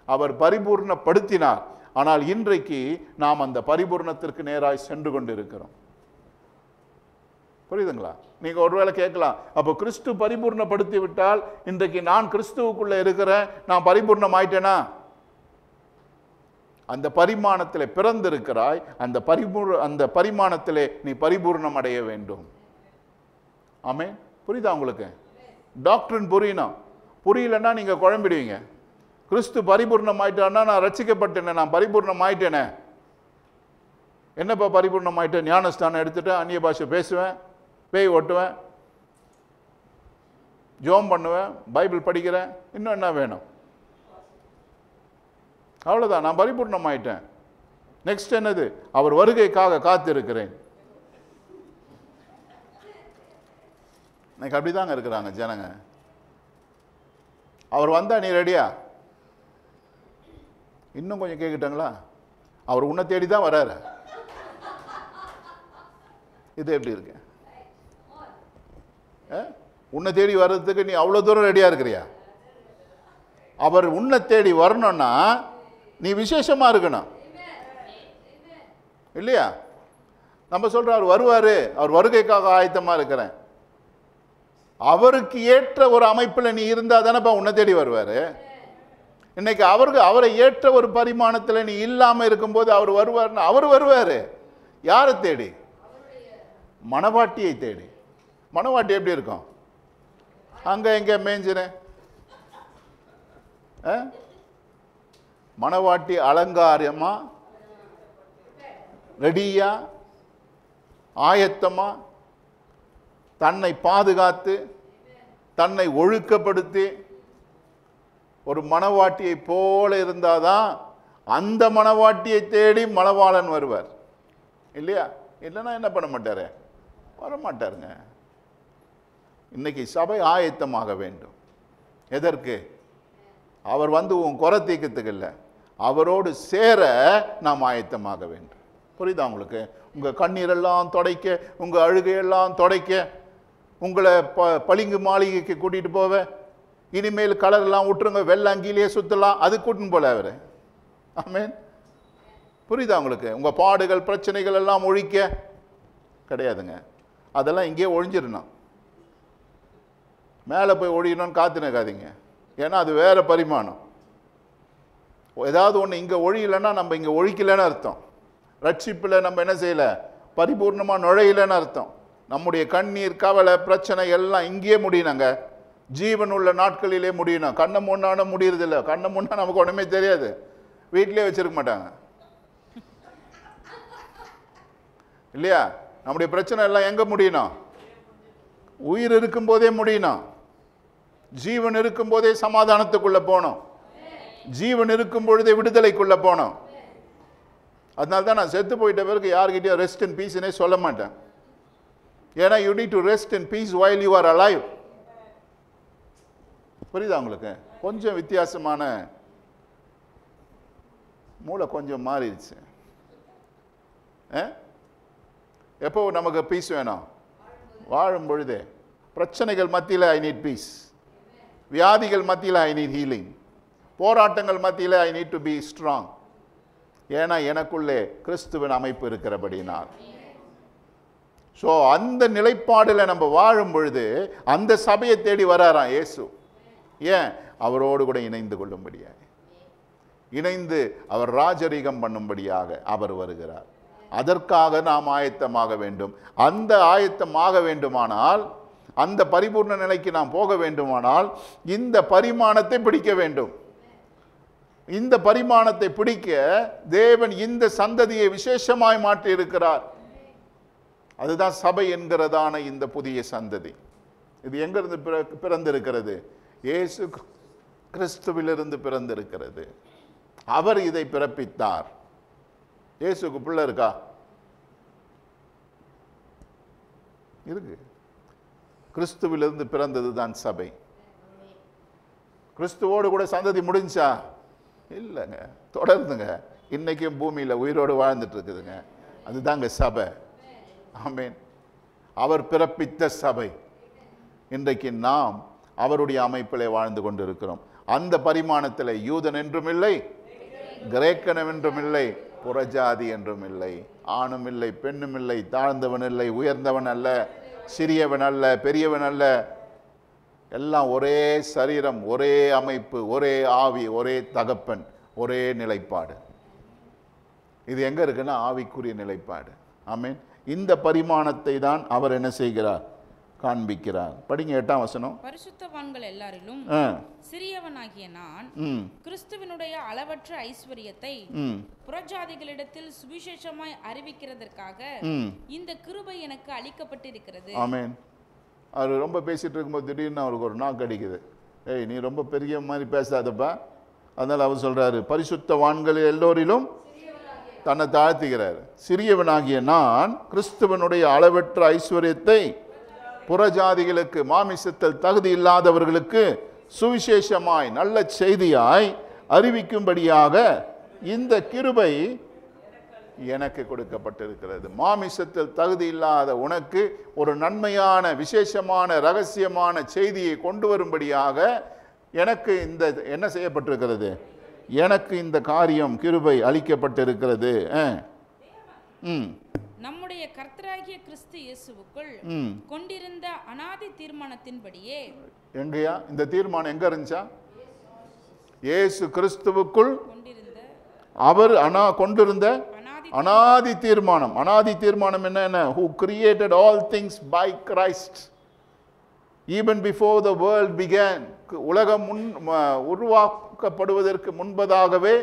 அவர் பரிபூர்ணப்படுத்தினார். ஆனால் இன்றைக்கு நாம் அந்த பரிபூர்ணத்திற்கு நேராய் சென்று கொண்டிருக்கிறோம். புரியுதுங்களா? நீங்க ஒருவேளை கேட்கலாம், அப்போ கிறிஸ்து பரிபூர்ணப்படுத்தி விட்டால் இன்றைக்கு நான் கிறிஸ்துவுக்குள்ள இருக்கிறேன், நான் பரிபூர்ணம் ஆயிட்டேனா? அந்த பரிமாணத்திலே பிறந்திருக்கிறாய், அந்த பரிமாணத்திலே நீ பரிபூர்ணம் அடைய வேண்டும். ஆமென். புரியுதா உங்களுக்கு? டாக்டரின் புரியணும். புரியலன்னா நீங்க குழம்பிடுவீங்க. கிறிஸ்து பரிபூர்ணமாயிட்டான்னா நான் ரட்சிக்கப்பட்டேனே, நான் பரிபூர்ணமாயிட்டேனே. என்னப்பா பரிபூர்ணமாயிட்டேன்? ஞானஸ்தானம் எடுத்துட்டேன், அந்நிய பாஷை பேசுவேன், பேய் ஓட்டுவேன், ஜோம் பண்ணுவேன், பைபிள் படிக்கிறேன், இன்னும் என்ன வேணும்? அவ்வளோதான், நான் பரிபூர்ணமாயிட்டேன். நெக்ஸ்ட் என்னது? அவர் வருகைக்காக காத்திருக்கிறேன். இன்னைக்கு அப்படிதாங்க இருக்கிறாங்க ஜனங்க. அவர் வந்தா நீ ரெடியா? இன்னும் கொஞ்சம் கேட்கிட்டாங்களா? அவர் உன்னை தேடி தான் வராரு. இது எப்படி இருக்கு? உன்னை தேடி வர்றதுக்கு நீ அவ்வளோ தூரம் ரெடியா இருக்கிறியா? அவர் உன்னை தேடி வரணும்னா நீ விசேஷமா இருக்கணும் இல்லையா? நம்ம சொல்றோம் அவர் வருவாரு, அவர் வருகைக்காக ஆயத்தமா இருக்கிறேன். அவருக்கு ஏற்ற ஒரு அமைப்பில் நீ இருந்தா தானேப்பா உன்னை தேடி வருவாரு. இன்னைக்கு அவரை ஏற்ற ஒரு பரிமாணத்தில் நீ இல்லாம இருக்கும்போது அவர் வருவார்னு அவர் வருவாரு. யாரை தேடி? மணவாட்டியை தேடி. மணவாட்டி எப்படி இருக்கும்? அங்க எங்க மேய்ஞ்சினேன். மணவாட்டி அலங்காரமா, ரெடியா, ஆயத்தமா, தன்னை பாதுகாத்து தன்னை ஒழுக்கப்படுத்தி ஒரு மணவாட்டியை போல இருந்தாதான் அந்த மணவாட்டியை தேடி மணவாளன் வருவார் இல்லையா? இல்லைன்னா என்ன பண்ண மாட்டாரு? வரமாட்டாருங்க. இன்னைக்கு சபை ஆயத்தமாக வேண்டும். எதற்கு? அவர் வந்து உன் குறை தீர்க்கத்துக்கு இல்லை, அவரோடு சேர நாம் ஆயத்தமாக வேண்டும். புரியுதா உங்களுக்கு? உங்கள் கண்ணீரெல்லாம் துடைக்க, உங்கள் அழுகையெல்லாம் துடைக்க, உங்களை பளிங்கு மாளிகைக்கு கூட்டிகிட்டு போவ, இனிமேல் கலர்லாம் விட்டுருங்க, வெள்ளாங்கிலேயே சுற்றலாம், அது கூட்டின்னு போல அவர். ஆமென். புரியுதா உங்களுக்கு? உங்கள் பாடுகள் பிரச்சனைகள் எல்லாம் ஒழிக்க கிடையாதுங்க. அதெல்லாம் இங்கே ஒழிஞ்சிடணும். மேலே போய் ஒழியணும்னு காத்துனக்காதீங்க. ஏன்னா அது வேற பரிமாணம். ஏதாவது ஒன்று இங்கே ஒழியலைன்னா நம்ம இங்கே ஒழிக்கலைன்னு அர்த்தம். ரட்சிப்பில் நம்ம என்ன செய்யலை? பரிபூர்ணமாக நுழையலைன்னு அர்த்தம். நம்முடைய கண்ணீர் கவலை பிரச்சனை எல்லாம் இங்கேயே முடியணுங்க. ஜீவன் உள்ள நாட்களிலே முடியணும். கண்ணை முன்னான முடியறதில்லை. கண்ணை முன்னா நமக்கு ஒன்றுமே தெரியாது. வீட்டிலே வச்சிருக்க மாட்டாங்க இல்லையா? நம்முடைய பிரச்சனை எல்லாம் எங்கே முடியணும்? உயிர் இருக்கும்போதே முடியணும். ஜீவன் இருக்கும்போதே சமாதானத்துக்குள்ள போனோம். ஜீவன் இருக்கும் பொழுதே விடுதலைக்குள்ள போனோம். அதனால தான் நான் செத்து போயிட்ட பிறகு யார்கிட்டயும் ரெஸ்ட் இன் பீஸ்னே சொல்ல மாட்டேன். ஏன்னா you need to rest in peace while you are alive. புரியுதா உங்களுக்கு? கொஞ்சம் வித்தியாசமான மூளை கொஞ்சம் மாறிடுச்சு. எப்போ நமக்கு பீஸ் வேணும்? வாழும் பொழுதே. பிரச்சனைகள் மத்தியில் ஐ நீட் பீஸ். வியாதிகள் மத்தியில் ஐ நீட் ஹீலிங். போராட்டங்கள் மத்தியில் I need to be strong. ஏன்னா எனக்குள்ளே கிறிஸ்துவின் அமைப்பு இருக்கிறபடினால். ஸோ அந்த நிலைப்பாடில் நம்ம வாழும் பொழுது அந்த சபையை தேடி வராராம் இயேசு. ஏன்? அவரோடு கூட இணைந்து கொள்ளும்படியாக, இணைந்து அவர் ராஜரீகம் பண்ணும்படியாக அவர் வருகிறார். அதற்காக நாம் ஆயத்தமாக வேண்டும். அந்த ஆயத்தமாக வேண்டுமானால், அந்த பரிபூர்ண நிலைக்கு நாம் போக வேண்டுமானால் இந்த பரிமாணத்தை பிடிக்க வேண்டும். இந்த பரிமாணத்தை பிடிக்க தேவன் இந்த சந்ததியை விசேஷமாய் மாற்றி இருக்கிறார். அதுதான் சபை என்கிறதான இந்த புதிய சந்ததி. இது எங்கிருந்து பிறந்திருக்கிறது? இயேசு கிறிஸ்துவிலிருந்து பிறந்திருக்கிறது. அவர் இதை பிறப்பித்தார். இயேசுக்கு பிள்ளை இருக்கா? இருக்கு. கிறிஸ்துவிலிருந்து பிறந்தது தான் சபை. கிறிஸ்துவோடு கூட சந்ததி முடிஞ்சா? இல்லைங்க, தொடர்ந்துங்க. இன்னைக்கும் பூமியில் உயிரோடு வாழ்ந்துட்டு இருக்குதுங்க. அதுதாங்க சபை. ஆமென். அவர் பிறப்பித்த சபை. இன்றைக்கு நாம் அவருடைய அமைப்பிலே வாழ்ந்து கொண்டிருக்கிறோம். அந்த பரிமாணத்தில் யூதன் என்றும் இல்லை, கிரேக்கனம் என்றும் இல்லை, புறஜாதி என்றும் இல்லை, ஆணும் இல்லை, பெண்ணும் இல்லை, தாழ்ந்தவன் இல்லை, உயர்ந்தவன் அல்ல, சிறியவன் அல்ல, பெரியவன் அல்ல. எல்லாம் ஒரே சரீரம், ஒரே அமைப்பு, ஒரே ஆவி, ஒரே தகப்பன், ஒரே நிலைப்பாடு. இது எங்க இருக்குன்னா ஆவிக்குரிய நிலைப்பாடு. ஆமென். இந்த பரிமாணத்தை தான் அவர் என்ன செய்கிறார்? காண்பிக்கிறார். படிங்க 8ஆம் வசனம். பரிசுத்தவான்கள் எல்லாரிலும் சிறியவனாகிய நான் கிறிஸ்துவினுடைய அளவற்ற ஐஸ்வரியத்தை புறஜாதிகளிடத்தில் சுவிசேஷமாய் அறிவிக்கிறதற்காக இந்த கிருபை எனக்கு அளிக்கப்பட்டிருக்கிறது. ஆமென். அவர் ரொம்ப பேசிட்டு இருக்கும்போது திடீர்னு அவருக்கு ஒரு நாக்கு அடிக்குது. ஏய், நீ ரொம்ப பெரிய மாதிரி பேசாதப்பா. அதனால அவர் சொல்றாரு, பரிசுத்தவான்கள் எல்லோரிலும் தன்னை தாழ்த்துகிறார். சிறியவனாகிய நான் கிறிஸ்துவனுடைய அளவற்ற ஐஸ்வர்யத்தை புறஜாதிகளுக்கு, மாமிசத்தில் தகுதி இல்லாதவர்களுக்கு சுவிசேஷமாய், நல்ல செய்தியாய் அறிவிக்கும்படியாக இந்த கிருபை எனக்கு கொடுக்கப்பட்டிருக்கிறது. மாமிசத்தில் தகுதி இல்லாத உனக்கு ஒரு நன்மையான, விசேஷமான, ரகசியமான செய்தியை கொண்டு வரும்படியாக எனக்கு இந்த என்ன செய்யப்பட்டிருக்கிறது? எனக்கு இந்த காரியம், கிருபை அளிக்கப்பட்டிருக்கிறது. நம்முடைய கர்த்தராகிய கிறிஸ்து இயேசுவுக்குள் கொண்டிருந்த அநாதி தீர்மானத்தின்படியே. எங்கயா இந்த தீர்மானம் எங்க இருந்துச்சா? இயேசு கிறிஸ்துவுக்குள் அவர் கொண்டிருந்த அநாதி தீர்மானம். அநாதி தீர்மானம் என்ன? who created all things by Christ even before the world began. உலகம் உருவாக்கப்படுவதற்கு முன்பதாகவே,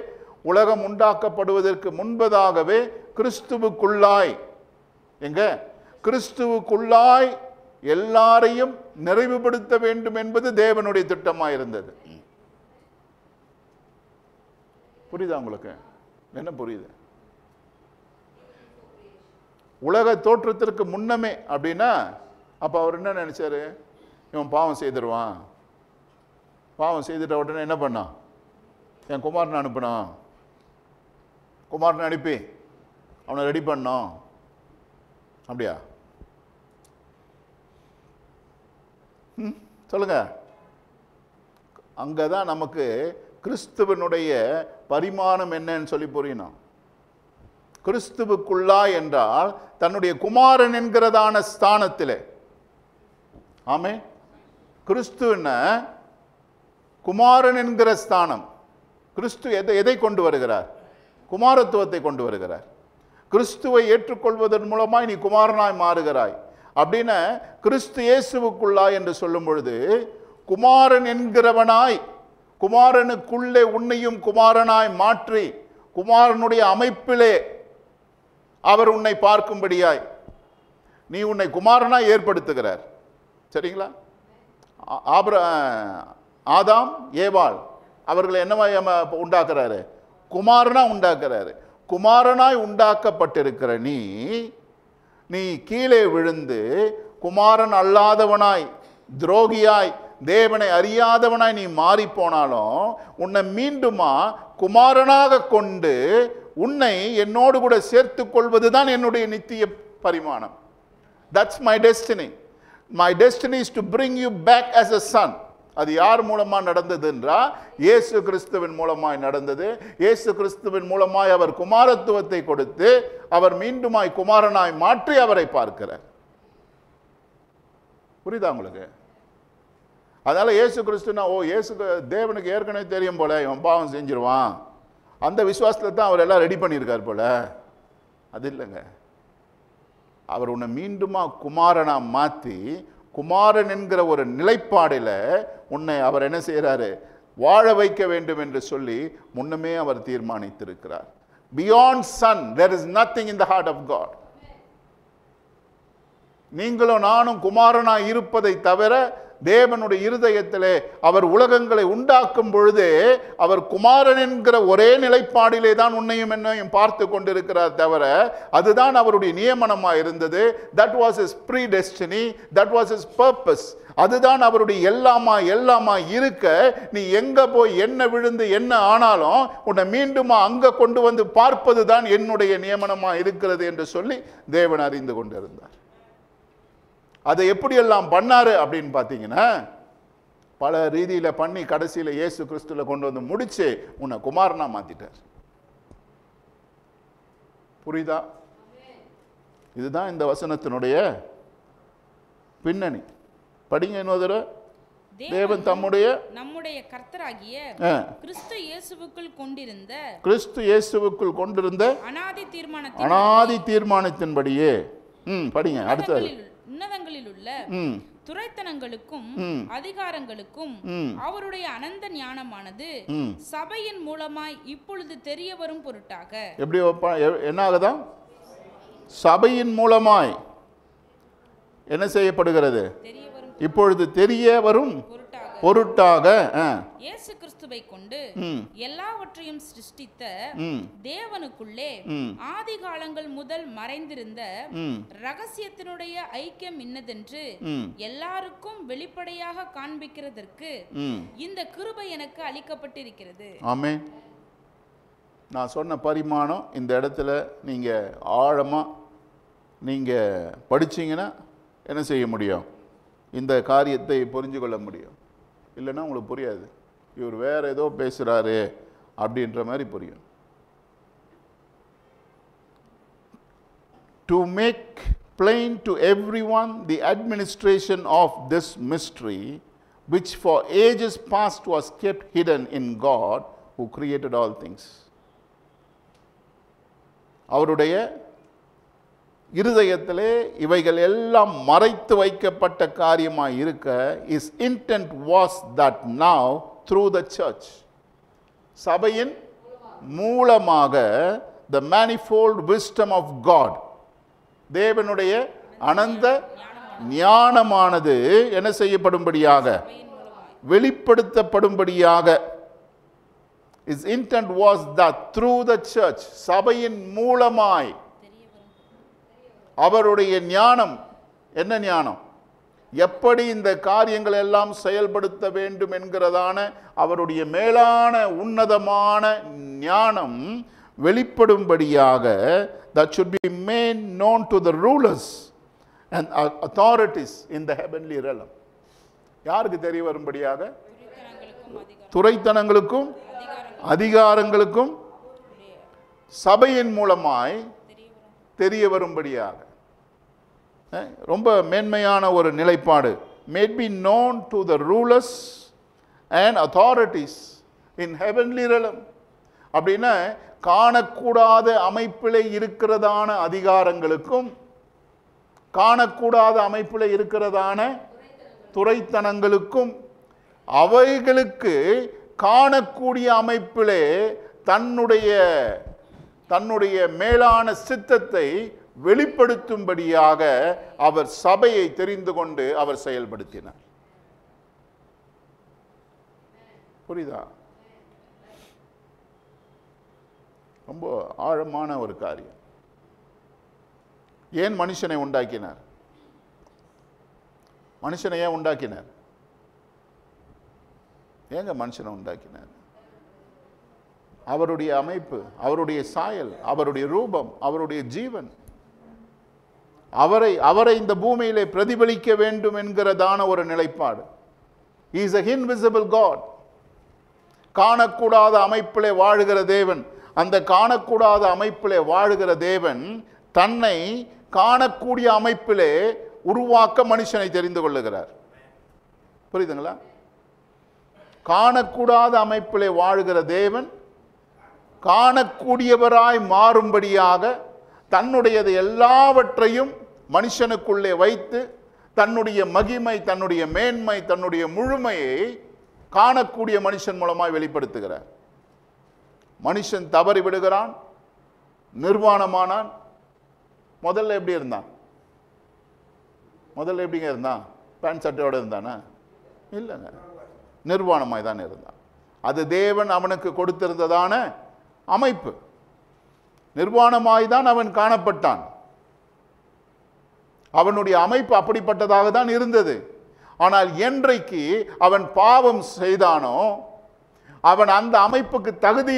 உலகம் உண்டாக்கப்படுவதற்கு முன்பதாகவே கிறிஸ்துவுக்குள்ளாய், எங்க கிறிஸ்துவுக்குள்ளாய் எல்லாரையும் நிறைவுபடுத்த வேண்டும் என்பது தேவனுடைய திட்டமாக இருந்தது. புரியுதா உங்களுக்கு? என்ன புரியுது? உலக தோற்றத்திற்கு முன்னமே அப்படின்னா அப்ப அவர் என்ன நினைச்சாரு? இவன் பாவம் செய்திருவான், பாவம் செய்துட்ட உடனே என்ன பண்ணான்? என் குமாரனை அனுப்பினான். குமாரனை அனுப்பி அவனை ரெடி பண்ணோம். அப்படியா? சொல்லுங்க. அங்கதான் நமக்கு கிறிஸ்துவனுடைய பரிமாணம் என்னன்னு சொல்லி புரியணும். கிறிஸ்துவுக்குள்ளா என்றால் தன்னுடைய குமாரன் என்கிறதான ஸ்தானத்திலே. ஆமே. கிறிஸ்துவ குமாரன் என்கிற ஸ்தானம். கிறிஸ்து எதை கொண்டு வருகிறார்? குமாரத்துவத்தை கொண்டு வருகிறார். கிறிஸ்துவை ஏற்றுக்கொள்வதன் மூலமாய் நீ குமாரனாய் மாறுகிறாய். அப்படின்னு கிறிஸ்து இயேசுவுக்குள்ளா என்று சொல்லும் பொழுது, குமாரன் என்கிறவனாய், குமாரனுக்குள்ளே உன்னையும் குமாரனாய் மாற்றி, குமாரனுடைய அமைப்பிலே அவர் உன்னை பார்க்கும்படியாய் நீ உன்னை குமாரனாய் ஏற்படுத்துகிறார். சரிங்களா? ஆதாம் ஏவாள் அவர்களை என்னவாய் உண்டாக்குறாரு? குமாரனா உண்டாக்குறாரு. குமாரனாய் உண்டாக்கப்பட்டிருக்கிற நீ கீழே விழுந்து குமாரன் அல்லாதவனாய், துரோகியாய், தேவனை அறியாதவனாய் நீ மாறி போனாலும் உன்னை மீண்டுமா குமாரனாக கொண்டு உன்னை என்னோடு கூட சேர்த்து கொள்வதுதான் என்னுடைய நித்திய பரிமாணம். That's my destiny. My destiny is to bring you back as a son. அது யார் மூலமா நடந்தது என்றால் இயேசு கிறிஸ்துவின் மூலமாய் நடந்தது. இயேசு கிறிஸ்துவின் மூலமாய் அவர் குமாரத்துவத்தை கொடுத்து அவர் மீண்டுமாய் குமாரனாய் மாற்றி அவரை பார்க்கிறார். புரியுதா உங்களுக்கு? அதனால இயேசு கிறிஸ்துனா, ஓ இயேசு தேவனுக்கு ஏற்கனவே தெரியும் போல இவன் பாவம் செஞ்சிருவான், அந்த விசுவாசத்தை தான் அவர் எல்லாம் ரெடி பண்ணியிருக்கார் போல. அது இல்லைங்க. அவர் உன்னை மீண்டுமா குமாரனா மாற்றி, குமாரன் என்கிற ஒரு நிலைப்பாடில் உன்னை அவர் என்ன செய்கிறாரு? வாழ வைக்க வேண்டும் என்று சொல்லி முன்னமே அவர் தீர்மானித்திருக்கிறார். Beyond sun there is nothing in the heart of God. நீங்களும் நானும் குமாரனாய் இருப்பதை தவிர தேவனுடைய இருதயத்திலே அவர் உலகங்களை உண்டாக்கும் பொழுதே அவர் குமாரன் என்கிற ஒரே நிலைப்பாடிலே தான் உன்னையும் என்னையும் பார்த்து கொண்டிருக்கிறார் தவிர, அதுதான் அவருடைய நியமனமாக இருந்தது. that was his predestiny, that was his purpose. அதுதான் அவருடைய எல்லாமா இருக்க, நீ எங்க போய் என்ன விழுந்து என்ன ஆனாலும் உன்னை மீண்டுமா அங்க கொண்டு வந்து பார்ப்பது தான் என்னுடைய நியமனமா இருக்கிறது என்று சொல்லி தேவன் அறிந்து கொண்டிருந்தார். அதை எப்படியெல்லாம் பண்ணாரு அப்படின்னு பார்த்தீங்கன்னா, பல ரீதியில் பண்ணி கடைசியில் இயேசு கிறிஸ்துல கொண்டு வந்து முடிச்சு உன்னை குமாரனா மாத்திட்டார். புரியுதா? இதுதான் இந்த வசனத்தினுடைய பின்னணி. படிங்க இன்னொரு. தேவன் நம்முடைய கர்த்தராகிய கிறிஸ்து இயேசுவுக்குள் கொண்டிருந்த அநாதி தீர்மானத்தின்படியே. படிங்க அடுத்தது. உன்னதங்களிலுள்ள துரைத்தனங்களுக்கும் அதிகாரங்களுக்கும் அவருடைய அனந்த ஞானமானது சபையின் மூலமாய் இப்பொழுது தெரிய வரும் பொருட்டாக. எப்படி என்ன ஆகுதா? சபையின் மூலமாய் என்ன செய்யப்படுகிறது? இப்பொழுது தெரிய வரும் பொருட்டாக இயேசு கிறிஸ்துவை கொண்டு எல்லாவற்றையும் சிருஷ்டித்த தேவனுக்குள்ளே ஆதி காலங்கள் முதல் மறைந்திருந்த ரகசியத்தினுடைய ஐக்கியம் இன்னதென்று எல்லாருக்கும் வெளிப்படையாக காண்பிக்கிறதற்கு இந்த கிருபை எனக்கு அளிக்கப்பட்டிருக்கிறது. ஆமென். நான் சொன்ன பரிமாணம் இந்த இடத்துல நீங்க ஆழமா நீங்க படிச்சீங்கன்னா என்ன செய்ய முடியும்? இந்த காரியத்தை புரிஞ்சு கொள்ள முடியும். இல்லைன்னா உங்களுக்கு புரியாது. இவர் வேற ஏதோ பேசுறாரு அப்படின்ற மாதிரி புரியும். To make plain to everyone the administration of this mystery, which for ages past was kept hidden in God who created all things. அவருடைய இருதயத்திலே இவைகள் எல்லாம் மறைத்து வைக்கப்பட்ட காரியமாய் இருக்க, his intent was that now through the church, சபையின் மூலமாக, the manifold wisdom of God, தேவனுடைய அனந்த ஞானமானது என்ன செய்யப்படும்படியாக, வெளிப்படுத்தப்படும்படியாக. his intent was that through the church, சபையின் மூலமாய் அவருடைய ஞானம். என்ன ஞானம்? எப்படி இந்த காரியங்கள் எல்லாம் செயல்படுத்த வேண்டும் என்கிறதான அவருடைய மேலான உன்னதமான ஞானம் வெளிப்படும்படியாக, that should be made known to the rulers and authorities in the heavenly realm. யாருக்கு தெரிய வரும்படியாக? துரைத்தனங்களுக்கும் அதிகாரங்களுக்கும் சபையின் மூலமாய் தெரிய வரும்படியாக. ரொம்ப மேன்மையான ஒரு நிலைப்பாடு. Made be known to the rulers and authorities in heavenly realm. அப்படின்னா காணக்கூடாத அமைப்பிலே இருக்கிறதான அதிகாரங்களுக்கும் காணக்கூடாத அமைப்பிலே இருக்கிறதான துரைத்தனங்களுக்கும் அவைகளுக்கு காணக்கூடிய அமைப்பிலே தன்னுடைய மேலான சித்தத்தை வெளிப்படுத்தும்படியாக அவர் சபையை தெரிந்து கொண்டு அவர் செயல்படுத்தினார். புரியுதா? ரொம்ப ஆழமான ஒரு காரியம். ஏன் மனுஷனை உண்டாக்கினார்? மனுஷனை ஏன் உண்டாக்கினார்? ஏங்க மனுஷனை உண்டாக்கினார்? அவருடைய அமைப்பு, அவருடைய சாயல், அவருடைய ரூபம், அவருடைய ஜீவன், அவரை இந்த பூமியிலே பிரதிபலிக்க வேண்டும் என்கிறதான ஒரு நிலைப்பாடு. He is a invisible God. காணக்கூடாத அமைப்பிலே வாழுகிற தேவன். அந்த காணக்கூடாத அமைப்பிலே வாழுகிற தேவன் தன்னை காணக்கூடிய அமைப்பிலே உருவாக்க மனுஷனை தெரிந்து கொள்ளுகிறார். புரியுதுங்களா? காணக்கூடாத அமைப்பிலே வாழுகிற தேவன் காணக்கூடியவராய் மாறும்படியாக தன்னுடையது எல்லாவற்றையும் மனுஷனுக்குள்ளே வைத்து தன்னுடைய மகிமை, தன்னுடைய மேன்மை, தன்னுடைய முழுமையை காணக்கூடிய மனுஷன் மூலமாய் வெளிப்படுத்துகிறார். மனுஷன் தவறி விடுகிறான், நிர்வாணமானான். முதல்ல எப்படி இருந்தான்? முதல்ல எப்படிங்க இருந்தான்? பேண்ட் சட்டையோட இருந்தானா? இல்லைங்க, நிர்வாணமாய் தான் இருந்தான். அது தேவன் அவனுக்கு கொடுத்திருந்ததான அமைப்பு. நிர்வாணமாய் தான் அவன் காணப்பட்டான். அவனுடைய அமைப்பு அப்படிப்பட்டதாக தான் இருந்தது. ஆனால் என்றைக்கு அவன் பாவம் செய்தானோ, அவன் அந்த அமைப்புக்கு தகுதி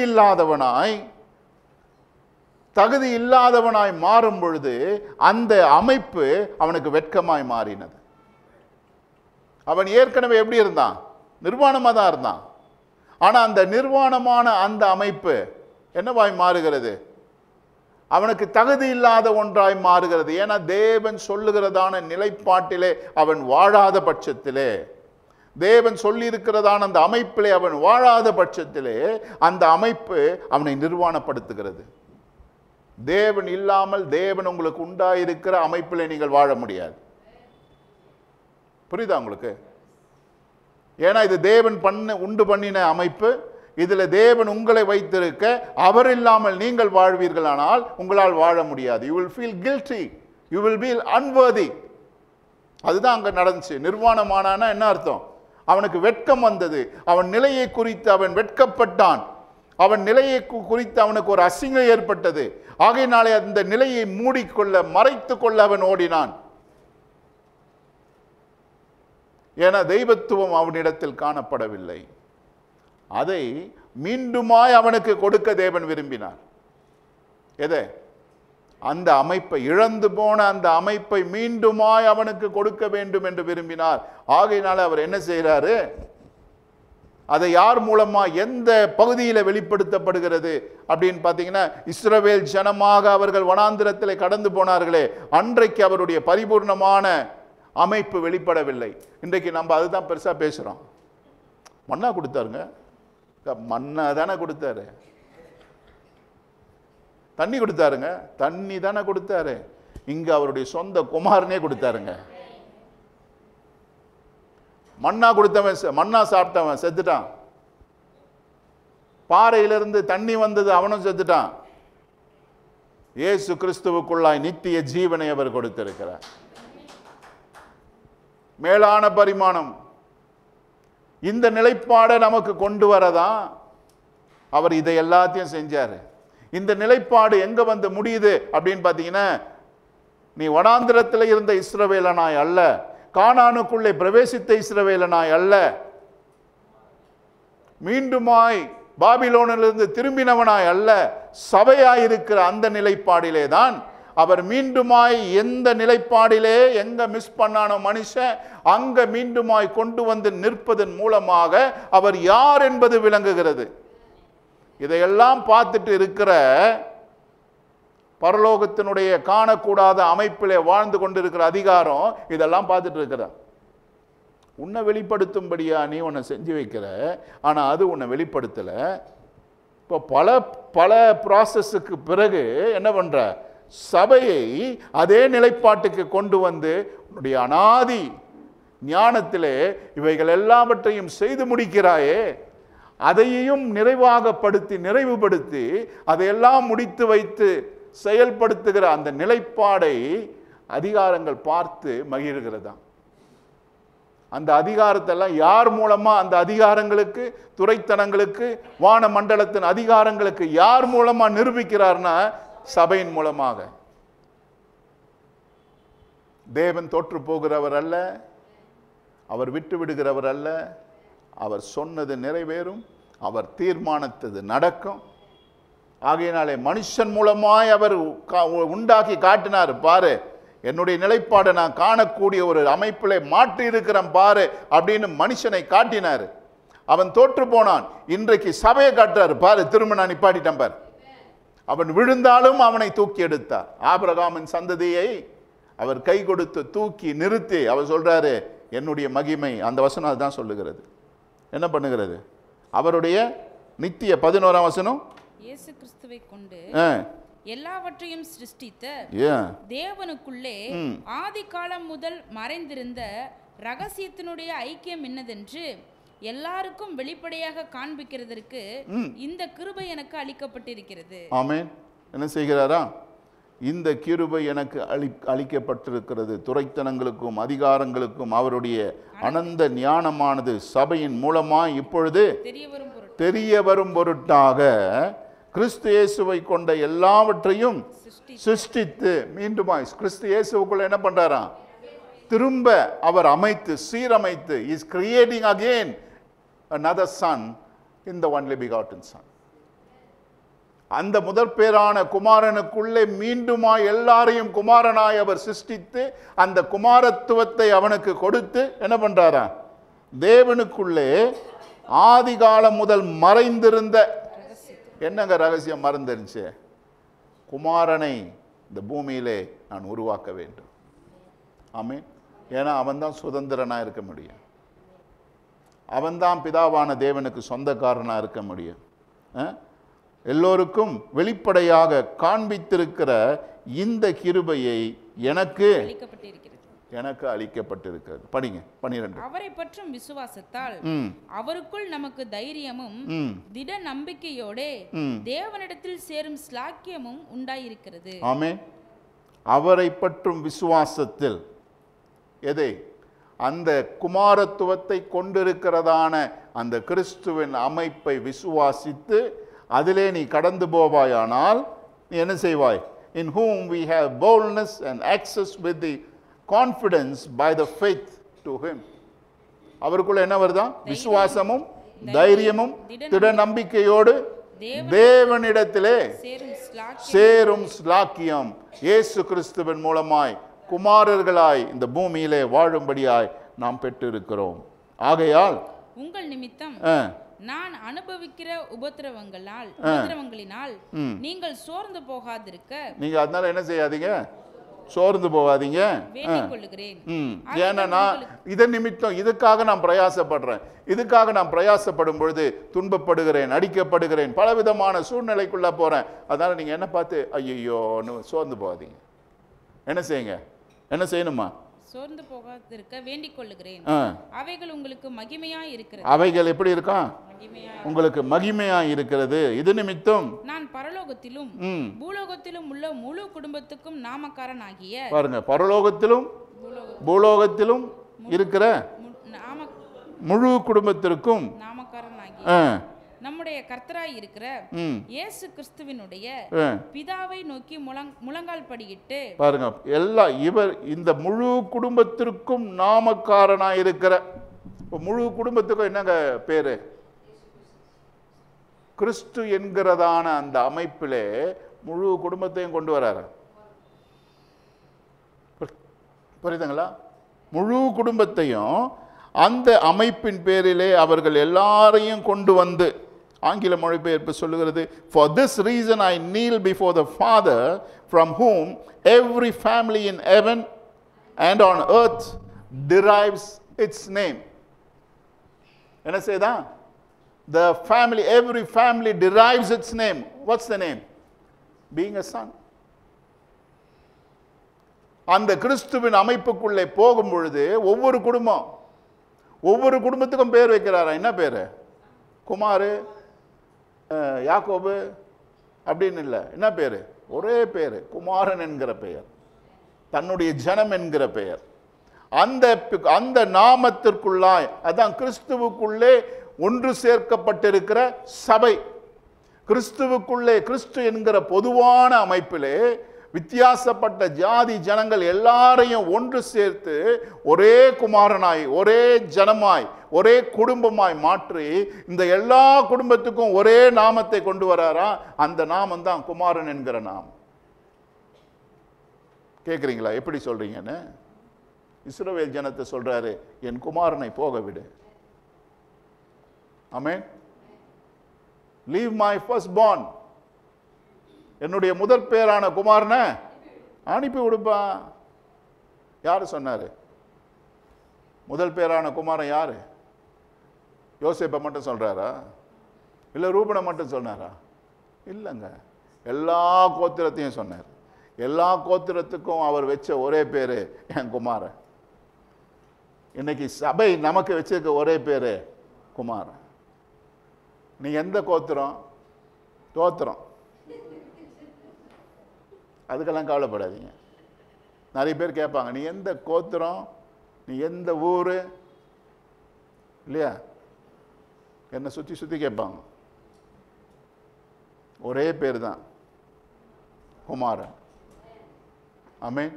இல்லாதவனாய் மாறும் பொழுது அந்த அமைப்பு அவனுக்கு வெட்கமாய் மாறினது. அவன் ஏற்கனவே எப்படி இருந்தான்? நிர்வாணமாக தான் இருந்தான். ஆனால் அந்த நிர்வாணமான அந்த அமைப்பு என்னவாய் மாறுகிறது? அவனுக்கு தகுதி இல்லாத ஒன்றாய் மாறுகிறது. ஏன்னா தேவன் சொல்லுகிறதான நிலைப்பாட்டிலே அவன் வாழாத பட்சத்திலே, தேவன் சொல்லி இருக்கிறதான அந்த அமைப்பிலே அவன் வாழாத பட்சத்திலே அந்த அமைப்பு அவனை நிர்வாணப்படுத்துகிறது. தேவன் இல்லாமல் தேவன் உங்களுக்கு உண்டாயிருக்கிற அமைப்பிலே நீங்கள் வாழ முடியாது. புரியுதா உங்களுக்கு? ஏன்னா இது தேவன் உண்டு பண்ணின அமைப்பு. இதில் தேவன் உங்களை வைத்திருக்க, அவர் இல்லாமல் நீங்கள் வாழ்வீர்களானால் உங்களால் வாழ முடியாது. You will feel guilty, you will feel unworthy. அதுதான் அங்கே நடந்துச்சு. நிர்வாணமானான்னா என்ன அர்த்தம்? அவனுக்கு வெட்கம் வந்தது. அவன் நிலையை குறித்து அவன் வெட்கப்பட்டான். அவன் நிலையை குறித்து அவனுக்கு ஒரு அசிங்கம் ஏற்பட்டது. ஆகையினாலே அந்த நிலையை மூடிக்கொள்ள, மறைத்து கொள்ள அவன் ஓடினான். ஏன்னா தெய்வத்துவம் அவனிடத்தில் காணப்படவில்லை. அதை மீண்டுமாய் அவனுக்கு கொடுக்க தேவன் விரும்பினார். எதை? அந்த அமைப்பை, இழந்து போன அந்த அமைப்பை மீண்டுமாய் அவனுக்கு கொடுக்க வேண்டும் என்று விரும்பினார். ஆகையினால அவர் என்ன செய்கிறாரு? அதை யார் மூலமா, எந்த பகுதியில் வெளிப்படுத்தப்படுகிறது அப்படின்னு பார்த்தீங்கன்னா, இஸ்ரவேல் ஜனமாக அவர்கள் வனாந்திரத்தில் கடந்து போனார்களே, அன்றைக்கு அவருடைய பரிபூர்ணமான அமைப்பு வெளிப்படவில்லை. இன்றைக்கு நம்ம அதுதான் பெருசாக பேசுகிறோம். மன்னா கொடுத்தாருங்க, மன்னா தானே கொடுத்தாரு. தண்ணி கொடுத்தாருங்க, தண்ணி தானே கொடுத்தாரு. இங்க அவருடைய சொந்த குமாரனே கொடுத்தாருங்க. மன்னா கொடுத்தவன், மன்னா சாப்பிட்டவன் செத்துட்டான். பாறையிலிருந்து தண்ணி வந்தது, அவனும் செத்துட்டான். இயேசு கிறிஸ்துவுக்குள்ளாய் நித்திய ஜீவனை அவர் கொடுத்திருக்கிறார். மேலான பரிமாணம். இந்த நிலைப்பாடை நமக்கு கொண்டு வரதான் அவர் இதை எல்லாத்தையும் செஞ்சாரு. இந்த நிலைப்பாடு எங்க வந்து முடியுது அப்படின்னு பார்த்தீங்கன்னா, நீ வனாந்திரத்தில் இருந்த இஸ்ரவேலனாய் அல்ல, கானானுக்குள்ளே பிரவேசித்த இஸ்ரவேலனாய் அல்ல, மீண்டுமாய் பாபிலோனிலிருந்து திரும்பினவனாய் அல்ல, சபையாய் இருக்கிற அந்த நிலைப்பாடிலே தான் அவர் மீண்டுமாய், எந்த நிலைப்பாடிலே எங்க மிஸ் பண்ணானோ மனுஷன், அங்க மீண்டுமாய் கொண்டு வந்து நிற்பதன் மூலமாக அவர் யார் என்பது விளங்குகிறது. இதையெல்லாம் பார்த்துட்டு இருக்கிற, பரலோகத்தினுடைய காணக்கூடாத அமைப்பிலே வாழ்ந்து கொண்டிருக்கிற அதிகாரம் இதெல்லாம் பார்த்துட்டு இருக்கிற. உன்னை வெளிப்படுத்தும்படியா நீ உன்னை செஞ்சு வைக்கிற, ஆனால் அது உன்னை வெளிப்படுத்தலை. இப்போ பல பல ப்ராசஸுக்கு பிறகு என்ன பண்ற? சபையை அதே நிலைப்பாட்டுக்கு கொண்டு வந்து உன்னுடைய அனாதி ஞானத்திலே இவைகள் எல்லாவற்றையும் செய்து முடிக்கிறாயே, அதையும் நிறைவாகப்படுத்தி, நிறைவுபடுத்தி, அதையெல்லாம் முடித்து வைத்து செயல்படுத்துகிற அந்த நிலைப்பாடை அதிகாரங்கள் பார்த்து மகிழ்கிறதா. அந்த அதிகாரத்தெல்லாம் யார் மூலமா, அந்த அதிகாரங்களுக்கு, துரைத்தனங்களுக்கு, வான மண்டலத்தின் அதிகாரங்களுக்கு யார் மூலமா நிரூபிக்கிறார்னா, சபையின் மூலமாக. தேவன் தோற்று போகிறவர் அல்ல, அவர் விட்டு விடுகிறவர் அல்ல. அவர் சொன்னது நிறைவேறும், அவர் தீர்மானித்தது நடக்கும். ஆகையினாலே மனுஷன் மூலமாய் அவர் உண்டாக்கி காட்டினார். பாரு, என்னுடைய நிலைப்பாடை நான் காணக்கூடிய ஒரு அமைப்பிலே மாற்றி இருக்கிறேன் பாரு அப்படின்னு மனுஷனை காட்டினார். அவன் தோற்று போனான். இன்றைக்கு சபையை காட்டுறாரு. பாரு, திரும்ப நான் நிப்பாட்டிட்டேன் பாரு. அவன் விழுந்தாலும் அவனை தூக்கி எடுத்தார். ஆபிரகாமின் சந்ததியை அவர் கை கொடுத்து தூக்கி நிறுத்தி அவர் சொல்றாரு, என்னுடைய மகிமை. அந்த வசனம் அதுதான் சொல்லுகிறது. என்ன பண்ணுகிறது? அவருடைய நித்திய 11ஆம் வசனம், இயேசு கிறிஸ்துவை கொண்டு எல்லாவற்றையும் சிருஷ்டித்த தேவனுக்குள்ளே ஆதி காலம் முதல் மறைந்திருந்த ரகசியத்தினுடைய ஐக்கியம் என்னதென்று எல்லாருக்கும் வெளிப்படையாக காண்பிக்கிறதற்கு இந்த கிருபை எனக்கு அளிக்கப்பட்டிருக்கிறது. ஆமென். என்ன செய்கிறாரா? இந்த கிருபை எனக்கு அளிக்கப்பட்டிருக்கிறது. துரைத்தனங்களுக்கும் அதிகாரங்களுக்கும் அவருடைய அனந்த ஞானமானது சபையின் மூலமாய் இப்பொழுது தெரிய வரும் பொருட்டாக கிறிஸ்து இயேசுவை கொண்ட எல்லாவற்றையும் சிருஷ்டித்து மீண்டுமாய் கிறிஸ்து இயேசுக்குள்ள என்ன பண்றாராம்? திரும்ப அவர் அமைத்து சீரமைத்து, is creating again another son in the only begotten son. அந்த முதற் பேரான குமாரனுக்குள்ளே மீண்டுமாய் எல்லாரையும் குமாரனாய் அவர் சிருஷ்டித்து அந்த குமாரத்துவத்தை அவனுக்கு கொடுத்து என்ன பண்றாரா? தேவனுக்குள்ளே ஆதி காலம் முதல் மறைந்திருந்த, என்னங்க ரகசியம் மறந்துருச்சு? குமாரனை இந்த பூமியிலே நான் உருவாக்க வேண்டும். ஆமென். ஏன்னா அவன் தான் சுதந்திரனா இருக்க முடியும். அவன்தான் பிதாவான தேவனுக்கு சொந்தக்காரனா இருக்க முடியும். எல்லோருக்கும் வெளிப்படையாக காண்பித்திருக்கிற இந்த கிருபையை எனக்கு எனக்கு அளிக்கப்பட்டிருக்கிறது. படிங்க 12. அவரை பற்றும் விசுவாசத்தால் அவருக்குள் நமக்கு தைரியமும் திட நம்பிக்கையோட தேவனிடத்தில் சேரும் ஸ்லாக்கியமும் உண்டாயிருக்கிறது. ஆமென். அவரை பற்றும் விசுவாசத்தில் எதை? அந்த குமாரத்துவத்தை கொண்டிருக்கிறதான அந்த கிறிஸ்துவின் அமைப்பை விசுவாசித்து அதிலே நீ கடந்து போவாயானால் நீ என்ன செய்வாய்? In whom we have boldness and access with the confidence by the faith to him. அவருக்குள்ள என்ன வருதா? விசுவாசமும் தைரியமும் திட நம்பிக்கையோடு தேவனிடத்திலே சேரும் ஸ்லாக்கியம் இயேசு கிறிஸ்துவின் மூலமாய் குமாரர்களாய் இந்த பூமியிலே வாழும்படியாய் நாம் பெற்றிருக்கிறோம். ஆகையால் உங்கள் நிமித்தம் நான் அனுபவிக்கிற உபத்திரவங்களினால் நீங்கள் சோர்ந்து போகாதிருக்க நீங்க அதனால என்ன செய்யாதீங்க? சோர்ந்து போகாதீங்க. ஏன்னா இதன் நிமித்தம் இதுக்காக நான் பிரயாசப்படுறேன். இதுக்காக நான் பிரயாசப்படும் பொழுது துன்பப்படுகிறேன், அடிக்கப்படுகிறேன், பலவிதமான சூழ்நிலைக்குள்ள போறேன். அதனால நீங்க என்ன பார்த்து ஐயோன்னு சோர்ந்து போகாதீங்க. என்ன செய்யுங்க? என்ன செய்யணுமா? சோர்ந்து போகாதிருக்க வேண்டிக் கொள்ளுகிறேன். அவைகள் உங்களுக்கு மகிமையா இருக்கிறது. அவைகள் எப்படி இருக்கா? உங்களுக்கு மகிமையா இருக்கிறது. இது நிமித்தம் நான் பரலோகத்திலும் பூலோகத்திலும் உள்ள முழு குடும்பத்துக்கும் நாமக்காரன் ஆகிய பாருங்க, பரலோகத்திலும் பூலோகத்திலும் இருக்கிற முழு குடும்பத்திற்கும் நாமக்காரன் ஆகிய நம்முடைய கர்த்தராய் இருக்கிற இயேசு கிறிஸ்துவினுடைய பிதாவை நோக்கி முழங்கால் படியிட்டு பாருங்க, எல்லா இவர் இந்த முழு குடும்பத்திற்கும் நாமக்காரனாய் இருக்கிற முழு குடும்பத்துக்கும் என்னங்க பேரு? கிறிஸ்து என்கிறதான அந்த அமைப்பிலே முழு குடும்பத்தையும் கொண்டு வராரு. புரியுதுங்களா? முழு குடும்பத்தையும் அந்த அமைப்பின் பேரிலே அவர்கள் எல்லாரையும் கொண்டு வந்து, ஆங்கில மொழிபெயர்ப்பு சொல்லுகிறது, for this reason I kneel before the Father from whom every family in heaven and on earth derives its name. என்ன செய்தா? The family, every family derives its name. What's the name? Being a son. அந்த கிறிஸ்துவின் அமைப்புக்குள்ளே போகும் பொழுது ஒவ்வொரு குடும்பத்துக்கும் பேர் வைக்கிறாரா? என்ன பேரு? குமாரு, யாக்கோபு அப்படின்னு இல்லை. என்ன பேரு? ஒரே பேரு, குமாரன் என்கிற பெயர், தன்னுடைய ஜனம் என்கிற பெயர். அந்த நாமத்திற்குள்ளாய், அதான் கிறிஸ்துவுக்குள்ளே ஒன்று சேர்க்கப்பட்டிருக்கிற சபை. கிறிஸ்துவுக்குள்ளே, கிறிஸ்து என்கிற பொதுவான அமைப்பிலே வித்தியாசப்பட்ட ஜாதி ஜனங்கள் எல்லாரையும் ஒன்று சேர்த்து ஒரே குமாரனாய், ஒரே ஜனமாய், ஒரே குடும்பமாய் மாற்றி இந்த எல்லா குடும்பத்துக்கும் ஒரே நாமத்தை கொண்டு வராரா? அந்த நாமம் தான் குமாரன் என்கிற நாமம். கேட்குறீங்களா எப்படி சொல்றீங்கன்னு? இஸ்ரவேல் ஜனத்தை சொல்றாரு, என் குமாரனை போக விடு. ஆமென். லீவ் மை ஃபர்ஸ்ட் பார்ன், என்னுடைய முதற் பேரான குமாரனை அனுப்பி விடுப்பா. யாரு சொன்னாரு? முதல் பேரான குமாரன் யாரு? யோசேப்பை மட்டும் சொல்றாரா? இல்லை ரூபனை மட்டும் சொன்னாரா? இல்லைங்க, எல்லா கோத்திரத்தையும் சொன்னார். எல்லா கோத்திரத்துக்கும் அவர் வச்ச ஒரே பேரு என் குமாரன். இன்னைக்கு சபை நமக்கு வச்சிருக்க ஒரே பேரு குமாரன். நீ எந்த கோத்திரம்? தோத்திரம். அதுக்கெல்லாம் கவலைப்படாதீங்க. நிறைய பேர் கேட்பாங்க, நீ எந்த கோத்திரம், நீ எந்த ஊர், இல்லையா? என்னை சுற்றி சுற்றி கேட்பாங்க. ஒரே பேர் தான், குமாரன். ஆமென்.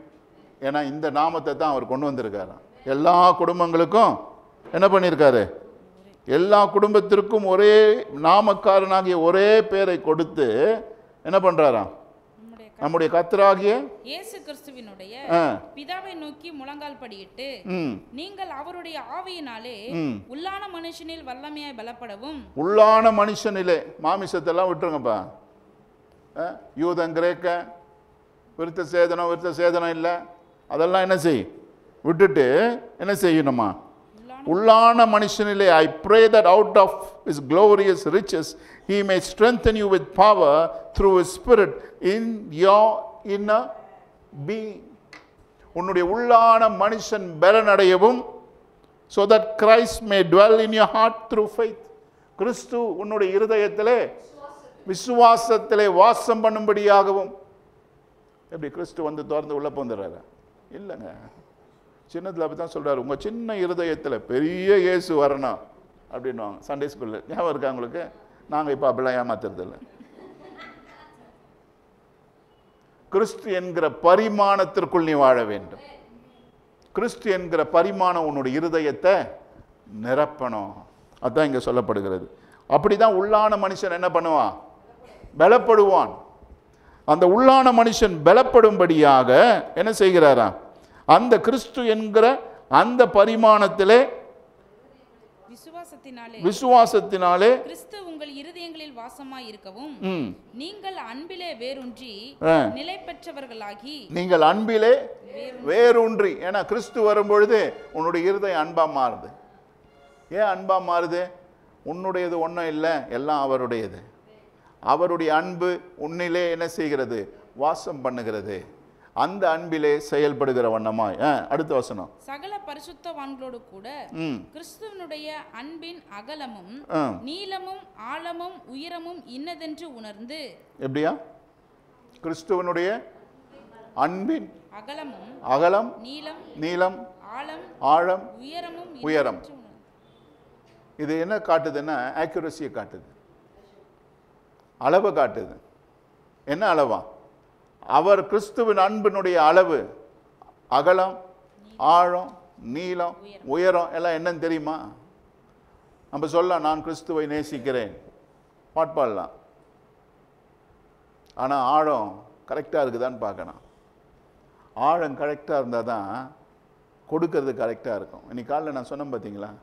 ஏன்னா இந்த நாமத்தை தான் அவர் கொண்டு வந்திருக்காராம். எல்லா குடும்பங்களுக்கும் என்ன பண்ணியிருக்காரு? எல்லா குடும்பத்திற்கும் ஒரே நாமக்காரனாகிய ஒரே பேரை கொடுத்து என்ன பண்றாராம்? நம்முடைய கர்த்தராகிய இயேசு கிறிஸ்துவினுடைய பிதாவை நோக்கி முழங்கால் படியிட்டு நீங்கள் அவருடைய ஆவியினாலே உள்ளான மனுஷனில் வல்லமையாய் பலப்படவும். உள்ளான மனுஷனிலே, மாமிசத்தெல்லாம் விட்டுருங்கப்பா. யூதன் கிரேக்க, விருத்த சேதனம் இல்லை, அதெல்லாம் என்ன செய்? விட்டுட்டு என்ன செய்யணுமா? உள்ளான மனுஷனிலே, I pray that out of his glorious riches he may strengthen you with power through his spirit in your inner being. உன்னுடைய உள்ளான மனுஷன் பலனடையவும், so that Christ may dwell in your heart through faith. கிறிஸ்து உன்னுடைய இருதயத்திலே விசுவாசத்திலே வாசம் பண்ணும்படியாகவும். எப்படி கிறிஸ்து வந்து திறந்து உள்ள போந்துறாரு? இல்லைங்க, சின்னத்தில் அப்படி தான் சொல்றாரு, உங்க சின்ன இருதயத்தில் பெரிய இயேசு வரணும் அப்படின்வாங்க சண்டே ஸ்கூல்ல. ஞாபகம் இருக்கா உங்களுக்கு? நாங்கள் இப்போ அப்படிலாம் ஏமாத்துறதில்லை. கிறிஸ்து என்கிற பரிமாணத்திற்குள் நீ வாழ வேண்டும். கிறிஸ்து என்கிற பரிமாணம் உன்னுடைய இருதயத்தை நிரப்பணும். அதுதான் இங்க சொல்லப்படுகிறது. அப்படிதான் உள்ளான மனுஷன் என்ன பண்ணுவான்? பலப்படுவான். அந்த உள்ளான மனுஷன் பலப்படும்படியாக என்ன செய்கிறாரா? அந்த கிறிஸ்து என்கிற அந்த பரிமாணத்திலே விசுவாசத்தினாலே கிறிஸ்து உங்கள் இருதயங்களில் வாசமாய் இருக்கவும், நீங்கள் அன்பிலே வேரூன்றி நிலை பெற்றவர்களாகி. நீங்கள் அன்பிலே வேரூன்றி. ஏன்னா கிறிஸ்து வரும்பொழுது உன்னுடைய இருதயம் அன்பா மாறுது. ஏன் அன்பா மாறுது? உன்னுடையது ஒன்றும் இல்லை, எல்லாம் அவருடையது. அவருடைய அன்பு உன்னிலே என்ன செய்கிறது? வாசம் பண்ணுகிறது. அந்த அன்பிலே செயல்படுகிற வண்ணமாய். அடுத்த வசனம், சகல பரிசுத்தவான்களோடு கூட கிறிஸ்துவனுடைய அன்பின் அகலமும் நீளமும் ஆழமும் உயரமும் இன்னதென்று உணர்ந்து. எப்படியா? கிறிஸ்துவனுடைய அன்பின் அகலம் நீளம் ஆழம் உயரம். இது என்ன காட்டுதுன்னா ஆக்யூரசியை காட்டுது, அளவை காட்டுது. என்ன அளவா? அவர் கிறிஸ்துவின் அன்பினுடைய அளவு, அகலம், ஆழம், நீளம், உயரம் எல்லாம் என்னன்னு தெரியுமா? நம்ம சொல்லலாம், நான் கிறிஸ்துவை நேசிக்கிறேன், பாட்பாடலாம். ஆனால் ஆழம் கரெக்டாக இருக்குதான்னு பார்க்கணும். ஆழம் கரெக்டாக இருந்தால் தான் கொடுக்கறது கரெக்டாக இருக்கும். இன்னைக்கு காலையில் நான் சொன்னேன் பார்த்தீங்களா,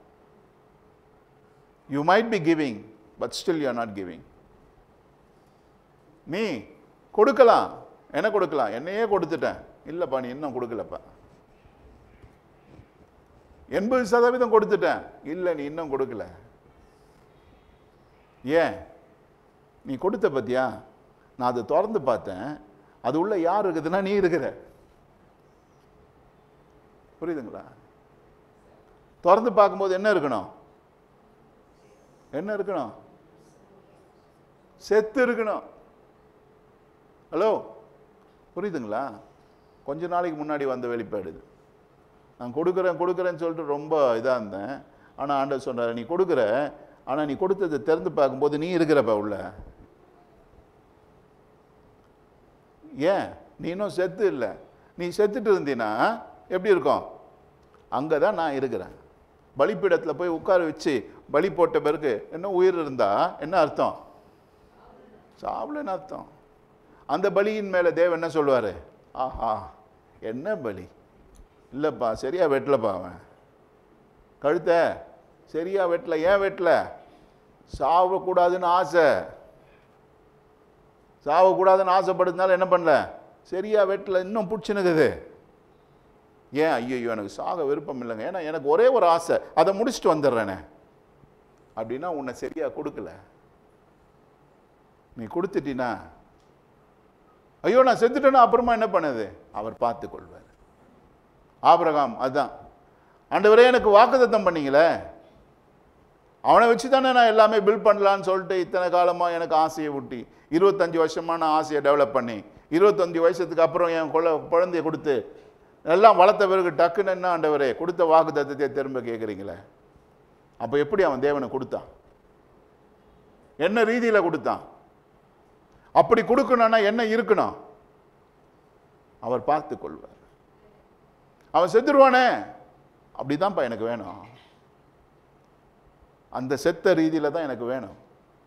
you might be giving but still you are not giving. நீ கொடுக்கலாம், என்ன கொடுக்கலாம்? என்னையே கொடுத்துட்டேன். இல்லைப்பா, நீ இன்னும் கொடுக்கலப்பா. 80% கொடுத்துட்டேன். இல்லை, நீ இன்னும் கொடுக்கல. ஏன்? நீ கொடுத்த பத்தியா? நான் அதை திறந்து பார்த்தேன், அது உள்ள யார் இருக்குதுன்னா நீ இருக்கிற. புரியுதுங்களா? திறந்து பார்க்கும்போது என்ன இருக்கணும்? என்ன இருக்கணும்? செத்து இருக்கணும். ஹலோ, புரியுதுங்களா? கொஞ்ச நாளைக்கு முன்னாடி வந்த வெளிப்பாடு. நான் கொடுக்குறேன்னு சொல்லிட்டு ரொம்ப இதாக இருந்தேன். ஆனால் ஆண்டவர் சொன்னார், நீ கொடுக்குற, ஆனால் நீ கொடுத்ததை திறந்து பார்க்கும்போது நீ இருக்கிறப்ப உள்ள. ஏன்? நீ இன்னும் செத்து இல்லை. நீ செத்துட்டு இருந்தீன்னா எப்படி இருக்கும்? அங்கே தான் நான் இருக்கிறேன். பலிப்பீடத்தில் போய் உட்கார வச்சு பலி போட்ட பிறகு இன்னும் உயிர் இருந்தா என்ன அர்த்தம்? சாவலன்னு அர்த்தம். அந்த பலியின் மேலே தேவன் என்ன சொல்லுவார்? ஆஹா, என்ன பலி? இல்லைப்பா, சரியா வெட்டலப்பா, அவன் கழுத்தை சரியா வெட்டல. ஏன் வெட்டல? சாவக்கூடாதுன்னு ஆசை. சாவக்கூடாதுன்னு ஆசைப்படுறதுனால என்ன பண்ணல? சரியா வெட்டல, இன்னும் பிடிச்சினுக்குது. ஏன்? ஐயோ, எனக்கு சாக விருப்பம் இல்லைங்க, ஏன்னா எனக்கு ஒரே ஒரு ஆசை, அதை முடிச்சுட்டு வந்துடுறேனே. அப்படின்னா உன்னை சரியா கொடுக்கல. நீ கொடுத்துட்டினா, ஐயோ நான் செத்துட்டேன்னா அப்புறமா என்ன பண்ணுது? அவர் பார்த்து கொள்வார். ஆபிரகாம் அதுதான், ஆண்டவரே எனக்கு வாக்குத்தத்தம் பண்ணீங்களே, அவனை வச்சு தானே நான் எல்லாமே பில்ட் பண்ணலான்னு சொல்லிட்டு இத்தனை காலமாக எனக்கு ஆசையை ஊட்டி 25 வருஷமான ஆசையை டெவலப் பண்ணி 25 வயசுக்கு அப்புறம் என் குழந்தைய கொடுத்து எல்லாம் வளர்த்த பிறகு டக்குன்னு என்ன ஆண்டவரே கொடுத்த வாக்குத்தத்தத்தை திரும்ப கேட்குறீங்களே? அப்போ எப்படி அவன் தேவனை கொடுத்தான்? என்ன ரீதியில் கொடுத்தான்? அப்படி கொடுக்கணும்னா என்ன இருக்கணும்? அவர் பார்த்து கொள்வார். அவன் செத்துருவானே, அப்படிதான்ப்பா எனக்கு வேணும். அந்த செத்த ரீதியில தான் எனக்கு வேணும்.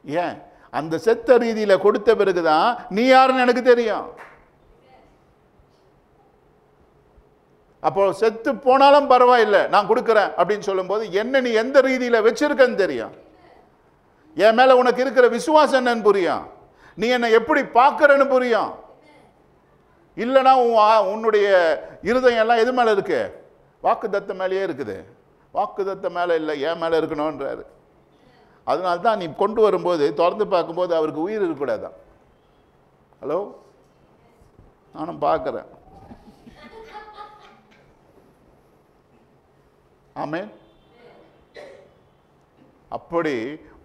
ஏன்? அந்த செத்த ரீதியில கொடுத்த பிறகுதான் நீ யாருன்னு எனக்கு தெரியும். அப்போ செத்து போனாலும் பரவாயில்லை, நான் கொடுக்குறேன் அப்படின்னு சொல்லும் போது என்ன நீ எந்த ரீதியில வச்சிருக்கன்னு தெரியும். என் மேல உனக்கு இருக்கிற விசுவாசம் என்னன்னு புரியும். நீ என்னை எப்படி பார்க்கறன்னு புரியும். இல்லைன்னா உன்னுடைய இருதயம் எல்லாம் எது மேல இருக்கு? வாக்குத்தத்த மேலேயே இருக்குது. வாக்குத்தத்த மேல இல்லை, என் மேல இருக்கணும்ன்றாரு. அதனால தான் நீ கொண்டு வரும்போது திறந்து பார்க்கும்போது அவருக்கு உயிர் இருக்கக்கூடாதான். ஹலோ, நானும் பார்க்குறேன். ஆமென். அப்படி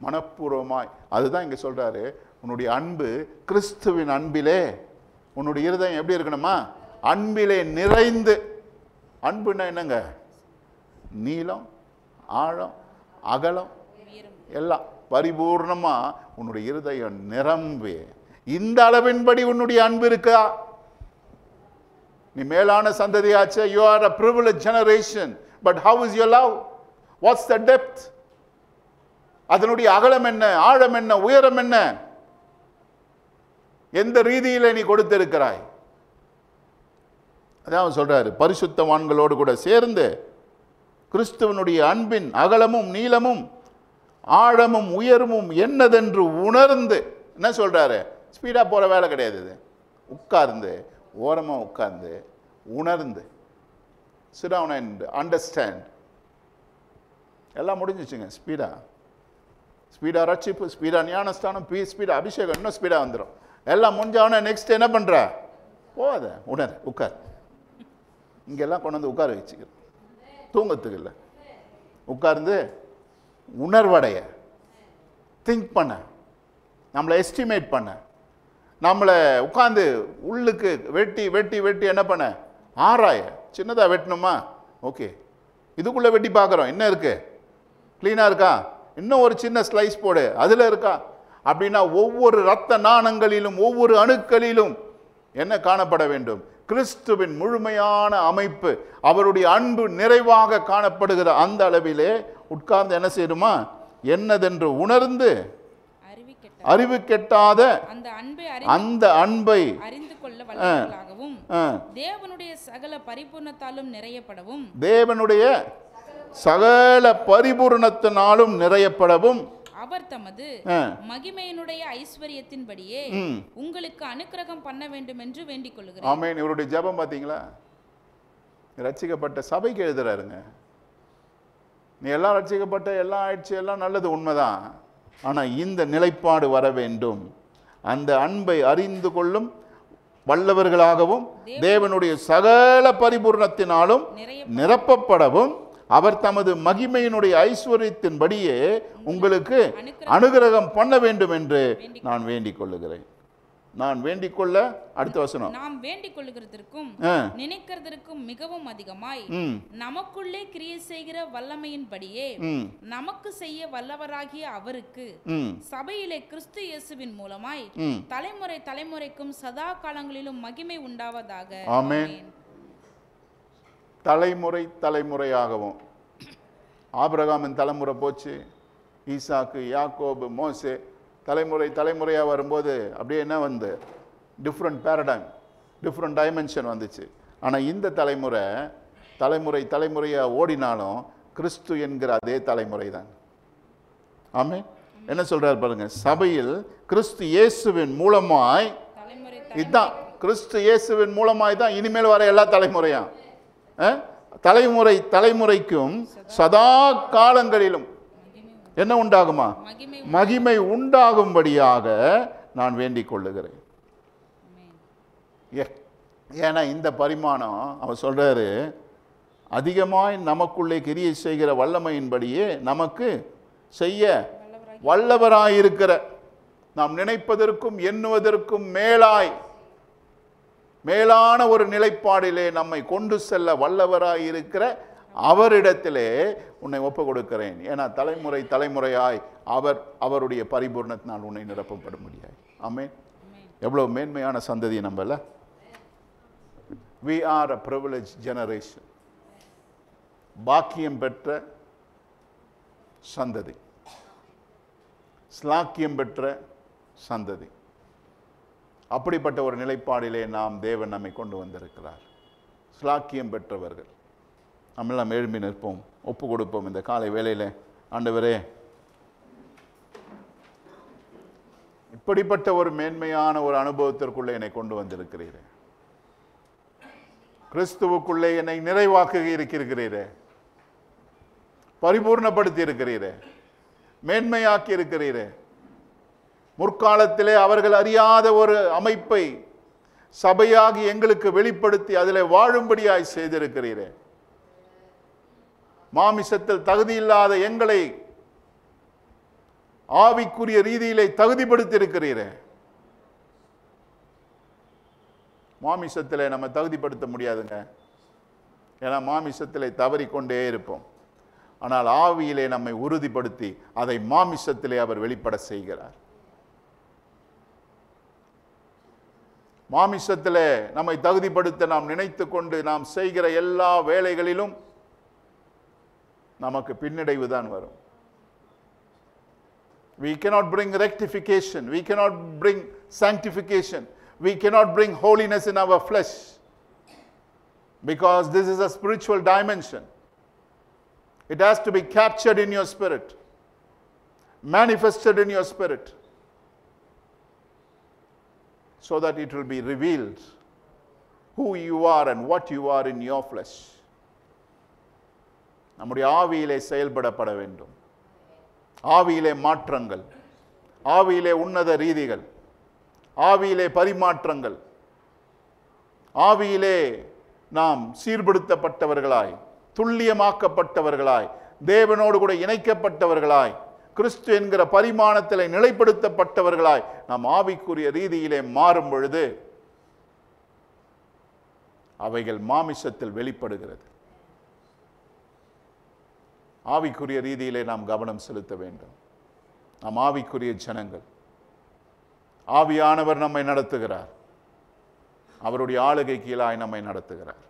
மனப்பூர்வமாய், அதுதான் இங்க சொல்றாரு, உன்னுடைய அன்பு கிறிஸ்துவின் அன்பிலே, உன்னுடைய இருதயம் எப்படி இருக்கணுமா? அன்பிலே நிறைந்து. அன்புன்னா என்னங்க? நீளம், ஆழம், அகலம் எல்லாம் பரிபூர்ணமா உன்னுடைய இருதயம் நிரம்பி, இந்த அளவின்படி உன்னுடைய அன்பு இருக்கா? நீ மேலான சந்ததியாச்சே. You are a privileged generation, but how is your love? What's the depth? அதனுடைய அகலம் என்ன, ஆழம் என்ன, உயரம் என்ன? எந்த ரீதியில நீ கொடுத்திருக்கிறாய்? அதான் சொல்றாரு, பரிசுத்தவான்களோடு கூட சேர்ந்து கிறிஸ்துவனுடைய அன்பின் அகலமும் நீளமும் ஆழமும் உயரமும் என்னதென்று உணர்ந்து. என்ன சொல்றாரு? ஸ்பீடா போற வேலை கிடையாது. இது உட்கார்ந்து, ஓரமா உட்கார்ந்து உணர்ந்து, sit down and understand. எல்லாம் முடிஞ்சிச்சுங்க. ஸ்பீடா ரட்சிப்பு, ஸ்பீடா ஞானஸ்தானம், ஸ்பீடா அபிஷேகம், இன்னும் ஸ்பீடா வந்துடும். எல்லாம் முடிஞ்சவன நெக்ஸ்ட் என்ன பண்ற? போகாத, உணர், உட்கார். இங்கெல்லாம் கொண்டு வந்து உட்கார வச்சுக்கிற, தூங்கத்துக்கு இல்லை, உட்கார்ந்து உணர்வடைய, திங்க் பண்ண, நம்மளை எஸ்டிமேட் பண்ண, நம்மளை உட்கார்ந்து உள்ளுக்கு வெட்டி வெட்டி வெட்டி என்ன பண்ண, ஆராய. சின்னதாக வெட்டணுமா? ஓகே, இதுக்குள்ளே வெட்டி பார்க்குறோம், என்ன இருக்கு, க்ளீனாக இருக்கா, இன்னும் ஒரு சின்ன ஸ்லைஸ் போடு, அதில் இருக்கா அப்படின்னா, ஒவ்வொரு இரத்த நாணங்களிலும் ஒவ்வொரு அணுக்களிலும் என்ன காணப்பட வேண்டும்? கிறிஸ்துவின் முழுமையான அமைப்பு, அவருடைய அன்பு நிறைவாக காணப்படுகிற அந்த அளவிலே உட்கார்ந்து என்ன செய்யணுமா? என்னதென்று உணர்ந்து அறிவு கெட்டாத அந்த அன்பை அறிந்து கொள்ள வல்லவர்களாகவும் தேவனுடைய சகல பரிபூர்ணத்தாலும் நிறையப்படவும், தேவனுடைய சகல பரிபூர்ணத்தினாலும் நிறையப்படவும் அவர் தமது மகிமையினுடைய ஐஸ்வரியத்தின்படியே உங்களுக்கு அனுக்கிரகம் பண்ண வேண்டும் என்று வேண்டிக் கொள்கிறேன். ஆமென். இவருடைய ஜெபம் பாத்தீங்களா? ரட்சிக்கப்பட்ட சபைக்கு எழுதுறாருங்க. நீ எல்லாம் ரட்சிக்கப்பட்ட, எல்லாம் ஆயிடுச்சு, எல்லாம் நல்லது, உண்மைதான். ஆனா இந்த நிலைப்பாடு வர வேண்டும். அந்த அன்பை அறிந்து கொள்ளும் வல்லவர்களாகவும் தேவனுடைய சகல பரிபூர்ணத்தினாலும் நிரப்பப்படவும் அவர் தமது மகிமையினுடைய ஐஸ்வரியத்தின்படியே உங்களுக்கு அனுகிரகம் பண்ண வேண்டும் என்று நான் வேண்டிக் கொள்ளுகிறேன். நான் வேண்டிக் கொள்ள, அடுத்த வசனம், நாம் வேண்டிக் கொள்ளுகிறதற்கும் நினைக்கிறதற்கும் மிகவும் அதிகமாய் நமக்குள்ளே கிரியை செய்கிற வல்லமையின்படியே நமக்கு செய்ய வல்லவராகிய அவருக்கு சபையிலே கிறிஸ்து இயேசுவின் மூலமாய் தலைமுறை தலைமுறைக்கும் சதா காலங்களிலும் மகிமை உண்டாவதாக. ஆமென். தலைமுறை தலைமுறையாகவும், ஆபிரகாமின் தலைமுறை போச்சு, ஈசாக்கு, யாக்கோபு, மோசே, தலைமுறை தலைமுறையாக வரும்போது அப்படியே என்ன வந்து டிஃப்ரெண்ட் பேரடைம், டிஃப்ரெண்ட் டைமென்ஷன் வந்துச்சு. ஆனால் இந்த தலைமுறை தலைமுறை தலைமுறையாக ஓடினாலும் கிறிஸ்து என்கிற அதே தலைமுறை தான். ஆமென். என்ன சொல்றார் பாருங்க, சபையில் கிறிஸ்து இயேசுவின் மூலமாய், இதுதான் கிறிஸ்து இயேசுவின் மூலமாய் தான் இனிமேல் வர எல்லா தலைமுறையா, தலைமுறை தலைமுறைக்கும் சதா காலங்களிலும் என்ன உண்டாகுமா? மகிமை உண்டாகும்படியாக நான் வேண்டிக் கொள்ளுகிறேன். ஏன்னா இந்த பரிமாணம் அவர் சொல்றாரு, அதிகமாய் நமக்குள்ளே கிரியை செய்கிற வல்லமையின்படியே நமக்கு செய்ய வல்லவராயிருக்கிற, நாம் நினைப்பதற்கும் எண்ணுவதற்கும் மேலான ஒரு நிலைப்பாடிலே நம்மை கொண்டு செல்ல வல்லவராயிருக்கிற அவரிடத்திலே உன்னை ஒப்பு கொடுக்கிறேன். ஏன்னா தலைமுறை தலைமுறையாய் அவருடைய பரிபூர்ணத்தினால் உன்னை நிரப்பப்பட முடியாது. ஆமென். எவ்வளவு மேன்மையான சந்ததி நம்மள. we are a privileged generation. பாக்கியம் பெற்ற சந்ததி, ஸ்லாக்கியம் பெற்ற சந்ததி. அப்படிப்பட்ட ஒரு நிலைப்பாடிலே தேவன் நம்மை கொண்டு வந்திருக்கிறார். ஸ்லாக்கியம் பெற்றவர்கள் நம்மெல்லாம் எழும்பி நிற்போம், ஒப்பு கொடுப்போம் இந்த காலை வேளையிலே. ஆண்டவரே, இப்படிப்பட்ட ஒரு மேன்மையான ஒரு அனுபவத்திற்குள்ளே என்னை கொண்டு வந்திருக்கிறீரே. கிறிஸ்துவுக்குள்ளே என்னை நிறைவாக்கி இருக்கிறீரே, பரிபூர்ணப்படுத்தி இருக்கிறீரே, மேன்மையாக்கி இருக்கிறீரே. முற்காலத்திலே அவர்கள் அறியாத ஒரு அமைப்பை சபையாகி எங்களுக்கு வெளிப்படுத்தி அதில் வாழும்படியாய் செய்திருக்கிறீரே. மாமிசத்தில் தகுதி இல்லாத எங்களை ஆவிக்குரிய ரீதியிலே தகுதிப்படுத்தி இருக்கிறீரே. மாமிசத்திலே நம்ம தகுதிப்படுத்த முடியாதுங்க. ஏன்னா மாமிசத்திலே தவறிக்கொண்டே இருப்போம். ஆனால் ஆவியிலே நம்மை உறுதிப்படுத்தி அதை மாமிசத்திலே அவர் வெளிப்பட செய்கிறார். மாமிசத்திலே நம்மை தகுதிப்படுத்த நாம் நினைத்து கொண்டு நாம் செய்கிற எல்லா வேலைகளிலும் நமக்கு பின்னடைவு தான் வரும். We cannot bring rectification. We cannot bring sanctification. We cannot bring holiness in our flesh. Because this is a spiritual dimension. It has to be captured in your spirit. Manifested in your spirit. So that it will be revealed who you are and what you are in your flesh. நம்முடைய ஆவியிலே செயல்படப்பட வேண்டும். ஆவியிலே மாற்றங்கள், ஆவியிலே உன்னத ரீதிகள், ஆவியிலே பரிமாற்றங்கள், ஆவியிலே நாம் சீர்படுத்தப்பட்டவர்களாய், துல்லியமாக்கப்பட்டவர்களாய், தேவனோடு கூட இணைக்கப்பட்டவர்களாய், கிறிஸ்து என்கிற பரிமாணத்திலே நிலைப்படுத்தப்பட்டவர்களாய் நாம் ஆவிக்குரிய ரீதியிலே மாறும் பொழுது அவைகள் மாமிசத்தில் வெளிப்படுகிறது. ஆவிக்குரிய ரீதியிலே நாம் கவனம் செலுத்த வேண்டும். நாம் ஆவிக்குரிய ஜனங்கள். ஆவியானவர் நம்மை நடத்துகிறார். அவருடைய ஆளுகை கீழாய் நம்மை நடத்துகிறார்.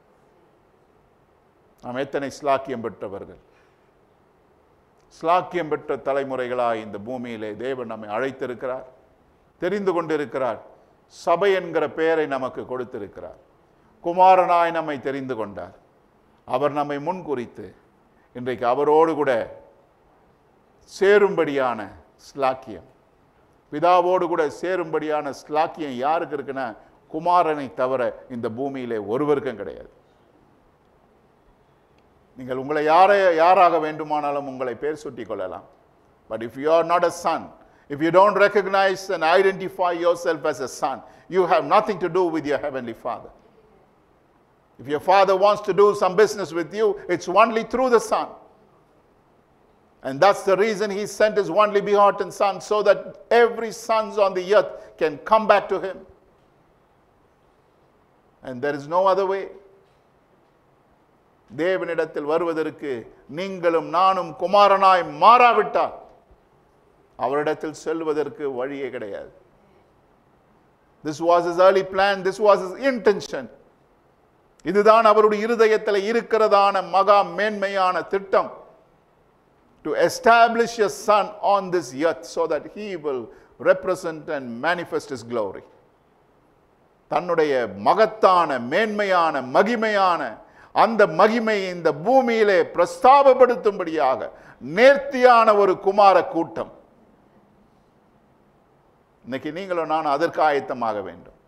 நாம் எத்தனை ஸ்லாக்கியம் பெற்றவர்கள், ஸ்லாக்கியம் பெற்ற தலைமுறைகளாய் இந்த பூமியிலே தேவன் நம்மை அழைத்திருக்கிறார், தெரிந்து கொண்டிருக்கிறார். சபை என்கிற பெயரை நமக்கு கொடுத்திருக்கிறார். குமாரனாய் நம்மை தெரிந்து கொண்டார். அவர் நம்மை முன்குறித்து இன்றைக்கு அவரோடு கூட சேரும்படியான ஸ்லாக்கியம், பிதாவோடு கூட சேரும்படியான ஸ்லாக்கியம் யாருக்கு இருக்குன்னா குமாரனை தவிர இந்த பூமியிலே ஒருவருக்கும் கிடையாது. நீங்கள் உங்களை யாராக வேண்டுமானாலும் உங்களை பேர் சுட்டிக் கொள்ளலாம். But if you are not a son, if you don't recognize and identify yourself as a son, you have nothing to do with your heavenly Father. If your father wants to do some business with you, it's only through the Son. And that's the reason he sent his only begotten Son, so that every sons on the earth can come back to him. And there is no other way. தேவனிடத்தில் வருவதற்கு நீங்களும் நானும் குமாரனாய் மாறாவிட்டால் அவரிடத்தில் செல்வதற்கு வழியே கிடையாது. This was his early plan, this was his intention. இதுதான் அவருடைய இருதயத்தில் இருக்கிறதான மகா மேன்மையான திட்டம். To establish a son on this earth so that he will represent and manifest his glory. தன்னுடைய மகத்தான மேன்மையான மகிமையான அந்த மகிமையை இந்த பூமியிலே பிரஸ்தாபப்படுத்தும்படியாக நேர்த்தியான ஒரு குமார கூட்டம். இன்னைக்கு நீங்களும் நான் அதற்கு ஆயத்தமாக வேண்டும்.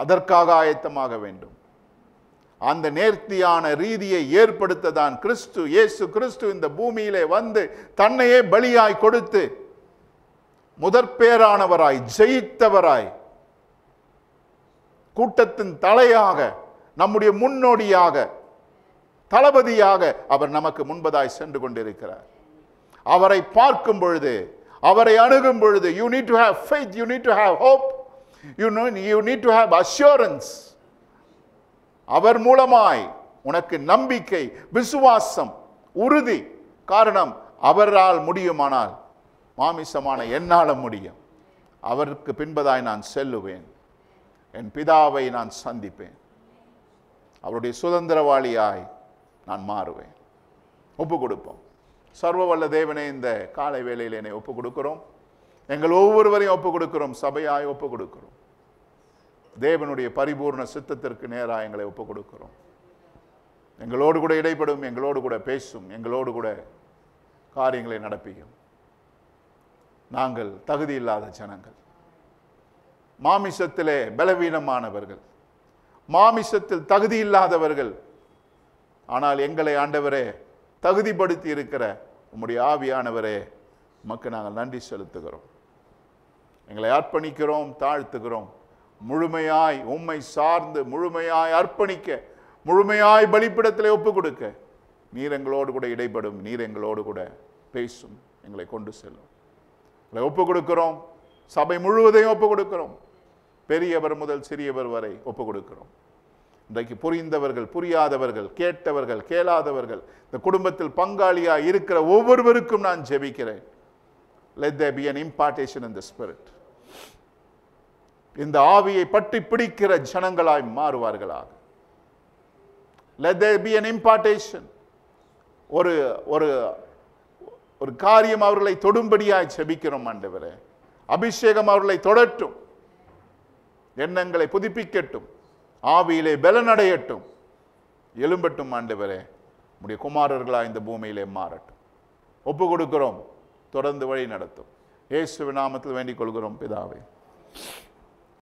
அதற்காக ஆயத்தமாக வேண்டும். அந்த நேர்த்தியான ரீதியை ஏற்படுத்ததான் கிறிஸ்து, இயேசு கிறிஸ்து இந்த பூமியிலே வந்து தன்னையே பலியாய் கொடுத்து முதற்பேரானவராய், ஜெயித்தவராய், கூட்டத்தின் தலையாக, நம்முடைய முன்னோடியாக, தளபதியாக அவர் நமக்கு முன்பதாய் சென்று கொண்டிருக்கிறார். அவரை பார்க்கும் பொழுது, அவரை அணுகும் பொழுது, you need to have faith, you need to have hope, you need to have assurance. அவர் மூலமாய் உனக்கு நம்பிக்கை, விசுவாசம், உறுதி. காரணம், அவரால் முடியுமானால் மாமிசமான என்னால முடியும். அவருக்கு பின்பதாய் நான் செல்லுவேன், என் பிதாவை நான் சந்திப்பேன், அவருடைய சுதந்திரவாளியாய் நான் மாறுவேன். ஒப்பு கொடுப்போம். சர்வ வல்ல தேவனே, இந்த காலை வேளையில் என்னை ஒப்பு கொடுக்கிறோம். எங்கள் ஒவ்வொருவரையும் ஒப்பு கொடுக்கிறோம். சபையாய் ஒப்பு கொடுக்கிறோம். தேவனுடைய பரிபூர்ண சித்தத்திற்கு நேராக எங்களை ஒப்பு கொடுக்கிறோம். எங்களோடு கூட இடைப்படும், எங்களோடு கூட பேசும், எங்களோடு கூட காரியங்களை நடப்பிக்கும். நாங்கள் தகுதி இல்லாத ஜனங்கள், மாமிசத்திலே பலவீனமானவர்கள், மாமிசத்தில் தகுதி இல்லாதவர்கள். ஆனால் எங்களை ஆண்டவரே தகுதிப்படுத்தி இருக்கிற உம்முடைய ஆவியானவரே, உமக்கு நாங்கள் நன்றி செலுத்துகிறோம். எங்களை அர்ப்பணிக்கிறோம், தாழ்த்துகிறோம். முழுமையாய் உம்மை சார்ந்து, முழுமையாய் அர்ப்பணிக்க, முழுமையாய் பலிப்பிடத்திலே ஒப்பு கொடுக்க நீர் எங்களோடு கூட இடைப்படும், நீர் எங்களோடு கூட பேசும், எங்களை கொண்டு செல்லும். எங்களை ஒப்பு கொடுக்கிறோம். சபை முழுவதையும் ஒப்பு கொடுக்கிறோம். பெரியவர் முதல் சிறியவர் வரை ஒப்பு கொடுக்கிறோம். இன்றைக்கு புரிந்தவர்கள், புரியாதவர்கள், கேட்டவர்கள், கேளாதவர்கள், இந்த குடும்பத்தில் பங்காளியா இருக்கிற ஒவ்வொருவருக்கும் நான் ஜெபிக்கிறேன். Let there be an impartation in the spirit. இந்த ஆவியை பற்றி பிடிக்கிற ஜனங்களாய் மாறுவார்களாக. Let there be an impartation. ஒரு ஒரு ஒரு காரியம் அவர்களை தொடும்படியாய் ஜெபிக்கிறோம் ஆண்டவரே. அபிஷேகம் அவர்களை தொடட்டும், எண்ணங்களை புதுப்பிக்கட்டும், ஆவியிலே பலனடையட்டும், எழும்பட்டும் ஆண்டவரே. உம்முடைய குமாரர்களாய் இந்த பூமியிலே மாறட்டும். ஒப்பு கொடுக்கிறோம். தொடர்ந்து வழி நடத்தும். இயேசுவின் நாமத்தில் வேண்டிக் கொள்கிறோம் பிதாவே.